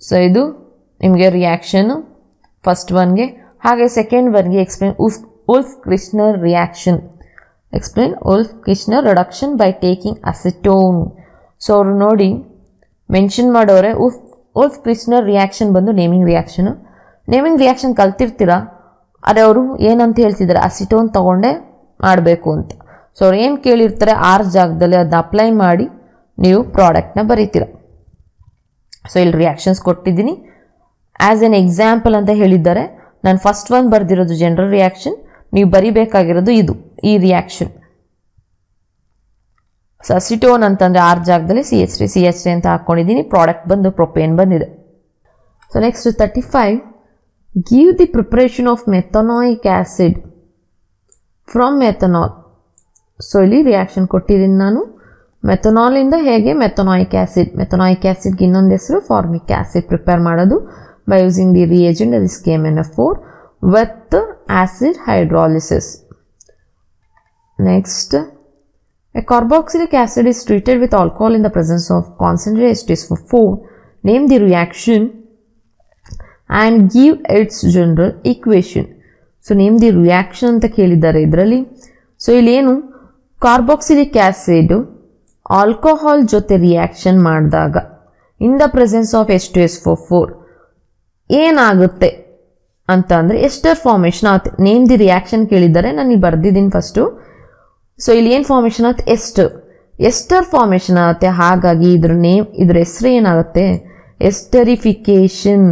So ಇದು ನಿಮಗೆ reaction first ಒನ್ಗೆ. ಹಾಗೆ second ಒನ್ಗೆ explain Wolff Kishner reaction. Explain Wolff Kishner reduction by taking acetone. So ಅವರು ನೋಡಿ ಮೆನ್ಷನ್ ಮಾಡೋರೆ ಉಲ್ಫ್-ಕ್ರಿಚ್ನರ್ ರಿಯಾಕ್ಷನ್ ಬಂದು ನೇಮಿಂಗ್ ರಿಯಾಕ್ಷನು. ನೇಮಿಂಗ್ ರಿಯಾಕ್ಷನ್ ಕಲ್ತಿರ್ತೀರ, ಆದರೆ ಅವರು ಏನಂತ ಹೇಳ್ತಿದ್ದಾರೆ, ಅಸಿಟೋನ್ ತೊಗೊಂಡೇ ಮಾಡಬೇಕು ಅಂತ. ಸೊ ಅವ್ರು ಏನು ಕೇಳಿರ್ತಾರೆ ಆರ್ ಜಾಗದಲ್ಲಿ ಅದನ್ನ ಅಪ್ಲೈ ಮಾಡಿ ನೀವು ಪ್ರಾಡಕ್ಟ್ನ ಬರೀತೀರ. ಸೊ ಇಲ್ಲಿ ರಿಯಾಕ್ಷನ್ಸ್ ಕೊಟ್ಟಿದ್ದೀನಿ ಆ್ಯಸ್ ಎನ್ ಎಕ್ಸಾಂಪಲ್ ಅಂತ ಹೇಳಿದ್ದಾರೆ. ನಾನು ಫಸ್ಟ್ ಒನ್ ಬರೆದಿರೋದು ಜನರಲ್ ರಿಯಾಕ್ಷನ್, ನೀವು ಬರಿಬೇಕಾಗಿರೋದು ಇದು, ಈ ರಿಯಾಕ್ಷನ್. ಸೊ ಅಸಿಟೋನ್ ಅಂತಂದರೆ ಆರ್ ಜಾಗದಲ್ಲಿ CH3 ಅಂತ ಹಾಕ್ಕೊಂಡಿದ್ದೀನಿ. ಪ್ರಾಡಕ್ಟ್ ಬಂದು ಪ್ರೊಪೇನ್ ಬಂದಿದೆ. So next 35, give the preparation of methanoic acid from methanol. So ಇಲ್ಲಿ ರಿಯಾಕ್ಷನ್ ಕೊಟ್ಟಿದ್ದೀನಿ ನಾನು. ಮೆಥನಾಲಿಂದ ಹೇಗೆ ಮೆಥನಾಯಿಕ್ ಆ್ಯಸಿಡ್ಗೆ ಇನ್ನೊಂದು ಹೆಸರು ಫಾರ್ಮಿಕ್ ಆ್ಯಸಿಡ್ ಪ್ರಿಪೇರ್ ಮಾಡೋದು by using the reagent that is KMnO4 with acid hydrolysis. Next, a carboxylic acid is treated with alcohol in the presence of concentrated H2SO4. Name the reaction and give its general equation. So name the reaction ಅಂತ ಕೇಳಿದ್ದಾರೆ ಇದರಲ್ಲಿ. So ಇಲ್ಲೇನು, carboxylic acid alcohol ಜೊತೆ reaction ಮಾಡಿದಾಗ ಇನ್ the presence of H2SO4 ಏನಾಗುತ್ತೆ ಅಂತ ಅಂದರೆ ester formation ಆಗುತ್ತೆ. ನೇಮ್ ದಿ ರಿಯಾಕ್ಷನ್ ಕೇಳಿದ್ದಾರೆ, ನಾನು ಇಲ್ಲಿ ಬರ್ದಿದ್ದೀನಿ ಫಸ್ಟು. ಸೊ ಇಲ್ಲಿ ಏನು ಫಾರ್ಮೇಷನ್ ಆಗುತ್ತೆ, ಎಸ್ಟರ್ ಫಾರ್ಮೇಷನ್ ಆಗುತ್ತೆ. ಹಾಗಾಗಿ ಇದ್ರ ಹೆಸರು ಏನಾಗುತ್ತೆ, ಎಸ್ಟರಿಫಿಕೇಶನ್.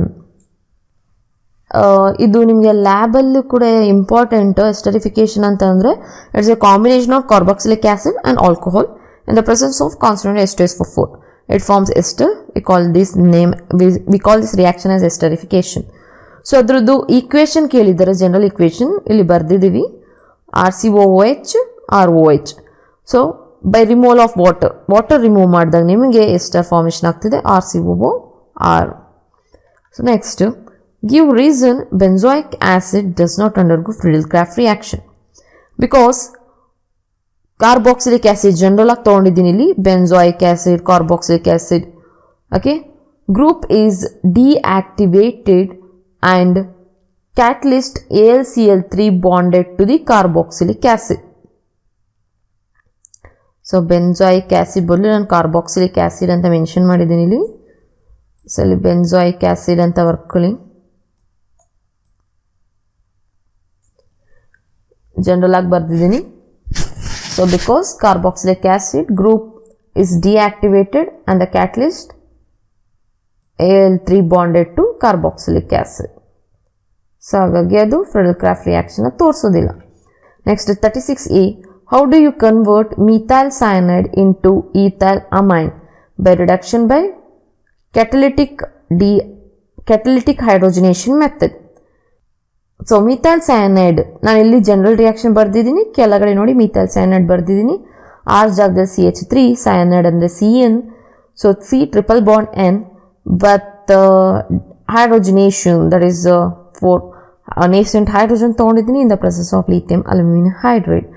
ಇದು ನಿಮಗೆ ಲ್ಯಾಬಲ್ಲೂ ಕೂಡ ಇಂಪಾರ್ಟೆಂಟ್. ಎಸ್ಟರಿಫಿಕೇಶನ್ ಅಂತ ಅಂದರೆ it's A combination of carboxylic acid and alcohol in the presence of concentrated H2SO4. It forms ester. We call this reaction as esterification. So ಅದ್ರದ್ದು ಈಕ್ವೇಷನ್ ಕೇಳಿದ್ದಾರೆ, ಜನರಲ್ ಈಕ್ವೇಷನ್ ಇಲ್ಲಿ ಬರ್ದಿದ್ದೀವಿ, RCOOH ROH. So by removal of water remove ಮಾಡಿದಾಗ ನಿಮಗೆ ester formation ಆಗ್ತಿದೆ, RCOOR. So next, give reason benzoic acid does not undergo Friedel Crafts reaction. Because carboxylic acid general ಆಗಿ ತೊಗೊಂಡಿದ್ದೀನಿ ಇಲ್ಲಿ, benzoic acid, carboxylic acid. Okay, group is deactivated and catalyst AlCl3 bonded to the carboxylic acid. So benzoic acid ಬದಲು ನಾನು carboxylic acid ಅಂತ mention ಮಾಡಿದ್ದೀನಿ ಇಲ್ಲಿ. So ಇಲ್ಲಿ ಬೆಂಜಾಯಿಕ್ acid ಅಂತ ಬರ್ಕೊಳ್ಳಿ. ಜನರಲ್ ಆಗಿ ಬರ್ದಿದ್ದೀನಿ. So because carboxylic acid group is deactivated and the catalyst Al3 bonded to carboxylic acid. So ಹಾಗಾಗಿ ಅದು ಫ್ರೆಡೆಲ್-ಕ್ರಾಫ್ಟ್ ರಿಯಾಕ್ಷನ್ ತೋರಿಸೋದಿಲ್ಲ. Next 36A, how do you convert methyl cyanide into ethyl amine? By reduction by catalytic hydrogenation method. So methyl cyanide ನಾನು ಇಲ್ಲಿ general reaction ಬರ್ದಿದ್ದೀನಿ, ಕೆಳಗಡೆ ನೋಡಿ methyl cyanide ಬರ್ದಿದ್ದೀನಿ. R ಜಾಗದಲ್ಲಿ CH3, cyanide ಅಂದರೆ CN, so C triple bond N, but hydrogenation, that is for nascent hydrogen ತೊಗೊಂಡಿದ್ದೀನಿ in the presence of lithium aluminum hydride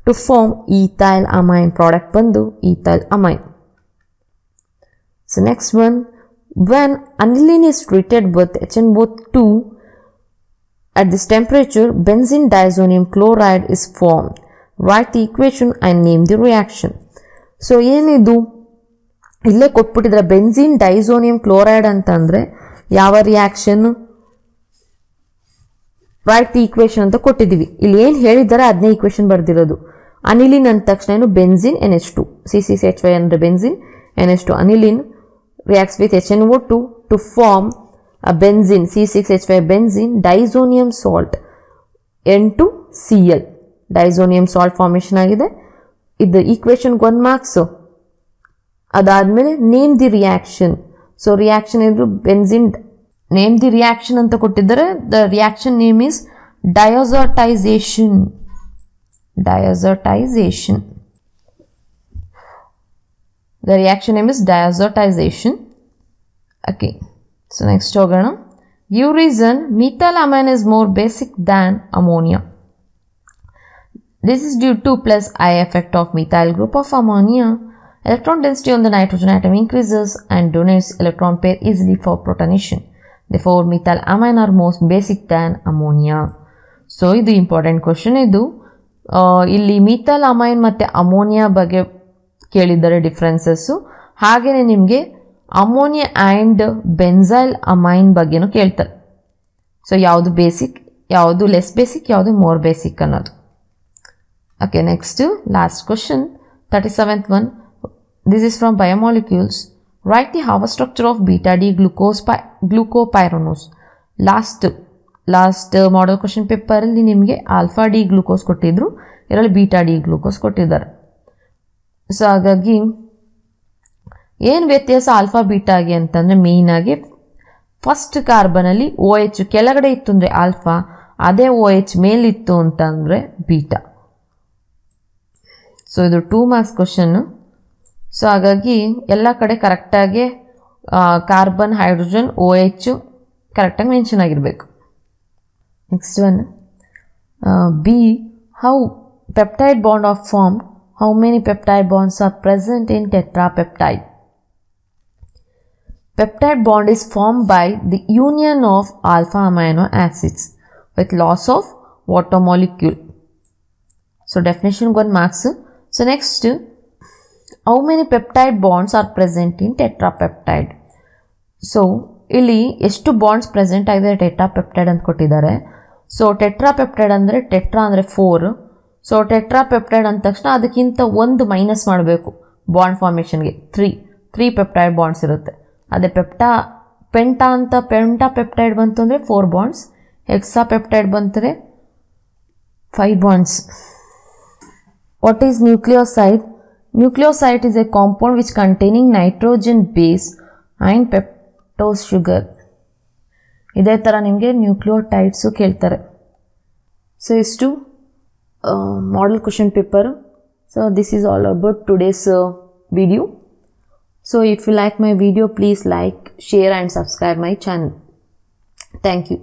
to form ethyl amine. Product ಬಂದು ethyl amine. So next one, when aniline is treated with HNO2 at this temperature, benzene diazonium chloride is formed. Write the equation and name the reaction. So ಏನಿದು ಇಲ್ಲೇ ಕೊಟ್ಬಿಟ್ಟಿದ್ರೆ benzene ಡೈಸೋನಿಯಂ chloride ಅಂತಂದರೆ ಯಾವ reaction, right the equation ಅಂತ ಕೊಟ್ಟಿದ್ದೀವಿ. ಇಲ್ಲಿ ಏನು ಹೇಳಿದ್ದಾರೆ ಅದನ್ನೇ ಈಕ್ವೇಷನ್ ಬರ್ದಿರೋದು. ಅನಿಲಿನ್ ಅಂದ ತಕ್ಷಣ ಏನು ಬೆನ್ಸಿನ್ NH2, C6H5 ಅಂದರೆ benzene, NH2 aniline reacts with HNO2 to form a benzene, C6H5 benzene, diazonium salt N2Cl. Diazonium salt formation ಆಗಿದೆ. ಇದು ಈಕ್ವೇಷನ್ಗೆ 1 ಮಾರ್ಕ್ಸು. ಅದಾದಮೇಲೆ name the reaction. So reaction ಇದ್ರು ಬೆನ್ಸಿನ್, ನೇಮ್ ದಿ ರಿಯಾಕ್ಷನ್ ಅಂತ ಕೊಟ್ಟಿದ್ದಾರೆ. The reaction name is diazotization. Diazotization. The reaction name is diazotization. Okay, so next ಹೋಗೋಣ. Give reason methyl amine is more basic than ammonia. This is due to plus I effect of methyl group of ammonia. Electron density on the nitrogen atom increases and donates electron pair easily for protonation. Therefore, methyl amine are most basic than ammonia. So, ಇದು important question. ಇದು ಇಲ್ಲಿ methyl amine ಮತ್ತು ammonia ಬಗ್ಗೆ ಕೇಳಿದ್ದಾರೆ differences. ಹಾಗೆಯೇ ನಿಮಗೆ ammonia and benzyl amine ಬಗ್ಗೆನೂ ಕೇಳ್ತಾರೆ. ಸೊ ಯಾವುದು ಬೇಸಿಕ್, ಯಾವುದು ಲೆಸ್ ಬೇಸಿಕ್, ಯಾವುದು ಮೋರ್ ಬೇಸಿಕ್ ಅನ್ನೋದು. Okay, next last question, 37th one. This is from biomolecules. Write the Haber structure of beta D glucopyranose. Last model question paper ಅಲ್ಲಿ ನಿಮಗೆ alpha D glucose ಕೊಟ್ಟಿದ್ರು, ಇದರಲ್ಲಿ beta D glucose ಕೊಟ್ಟಿದ್ದಾರೆ. So ಹಾಗಾಗಿ ಏನು ವ್ಯತ್ಯಾಸ alpha ಬೀಟಾಗೆ ಅಂತಂದರೆ ಮೇಯ್ನಾಗಿ ಫಸ್ಟ್ ಕಾರ್ಬನಲ್ಲಿ OH ಕೆಳಗಡೆ ಇತ್ತು ಅಂದರೆ ಆಲ್ಫಾ, ಅದೇ OH ಮೇಲಿತ್ತು ಅಂತಂದರೆ ಬೀಟಾ. ಸೊ ಇದು 2 ಮಾರ್ಕ್ಸ್ ಕ್ವಶನ್ನು. ಸೊ ಹಾಗಾಗಿ ಎಲ್ಲ ಕಡೆ ಕರೆಕ್ಟಾಗಿ ಕಾರ್ಬನ್, ಹೈಡ್ರೋಜನ್, OH ಕರೆಕ್ಟಾಗಿ ಮೆನ್ಷನ್ ಆಗಿರಬೇಕು. Next one, B, how peptide bond of form, how many peptide bonds are present in tetrapeptide. Peptide bond is formed by the union of alpha amino acids with loss of water molecule. So definition 1 marks. So next, how many peptide bonds are present in tetrapeptide? So ಇಲ್ಲಿ ಎಷ್ಟು bonds present ಆಗಿದೆ ಟೆಟ್ರಾಪೆಪ್ಟೈಡ್ ಅಂತ ಕೊಟ್ಟಿದ್ದಾರೆ. So ಟೆಟ್ರಾಪೆಪ್ಟೈಡ್ ಅಂದರೆ tetra ಅಂದರೆ 4. So ಟೆಟ್ರಾಪೆಪ್ಟೈಡ್ ಅಂದ ತಕ್ಷಣ ಅದಕ್ಕಿಂತ ಒಂದು ಮೈನಸ್ ಮಾಡಬೇಕು ಬಾಂಡ್ ಫಾರ್ಮೇಷನ್ಗೆ. 3 ಪೆಪ್ಟೈಡ್ ಬಾಂಡ್ಸ್ ಇರುತ್ತೆ. ಅದೇ ಪೆಂಟಾ ಪೆಪ್ಟೈಡ್ ಬಂತು ಅಂದರೆ 4 ಬಾಂಡ್ಸ್, ಹೆಕ್ಸಾ ಪೆಪ್ಟೈಡ್ ಬಂದರೆ 5 bonds. What is nucleoside? Nucleoside is a compound which containing nitrogen base and peptose sugar. ಇದೇ ಥರ ನಿಮಗೆ ನ್ಯೂಕ್ಲಿಯೋಟೈಡ್ಸು ಕೇಳ್ತಾರೆ. ಸೊ ಇಷ್ಟು model question paper. So this is all about today's video. So if you like my video, please like, share and subscribe my channel. Thank you.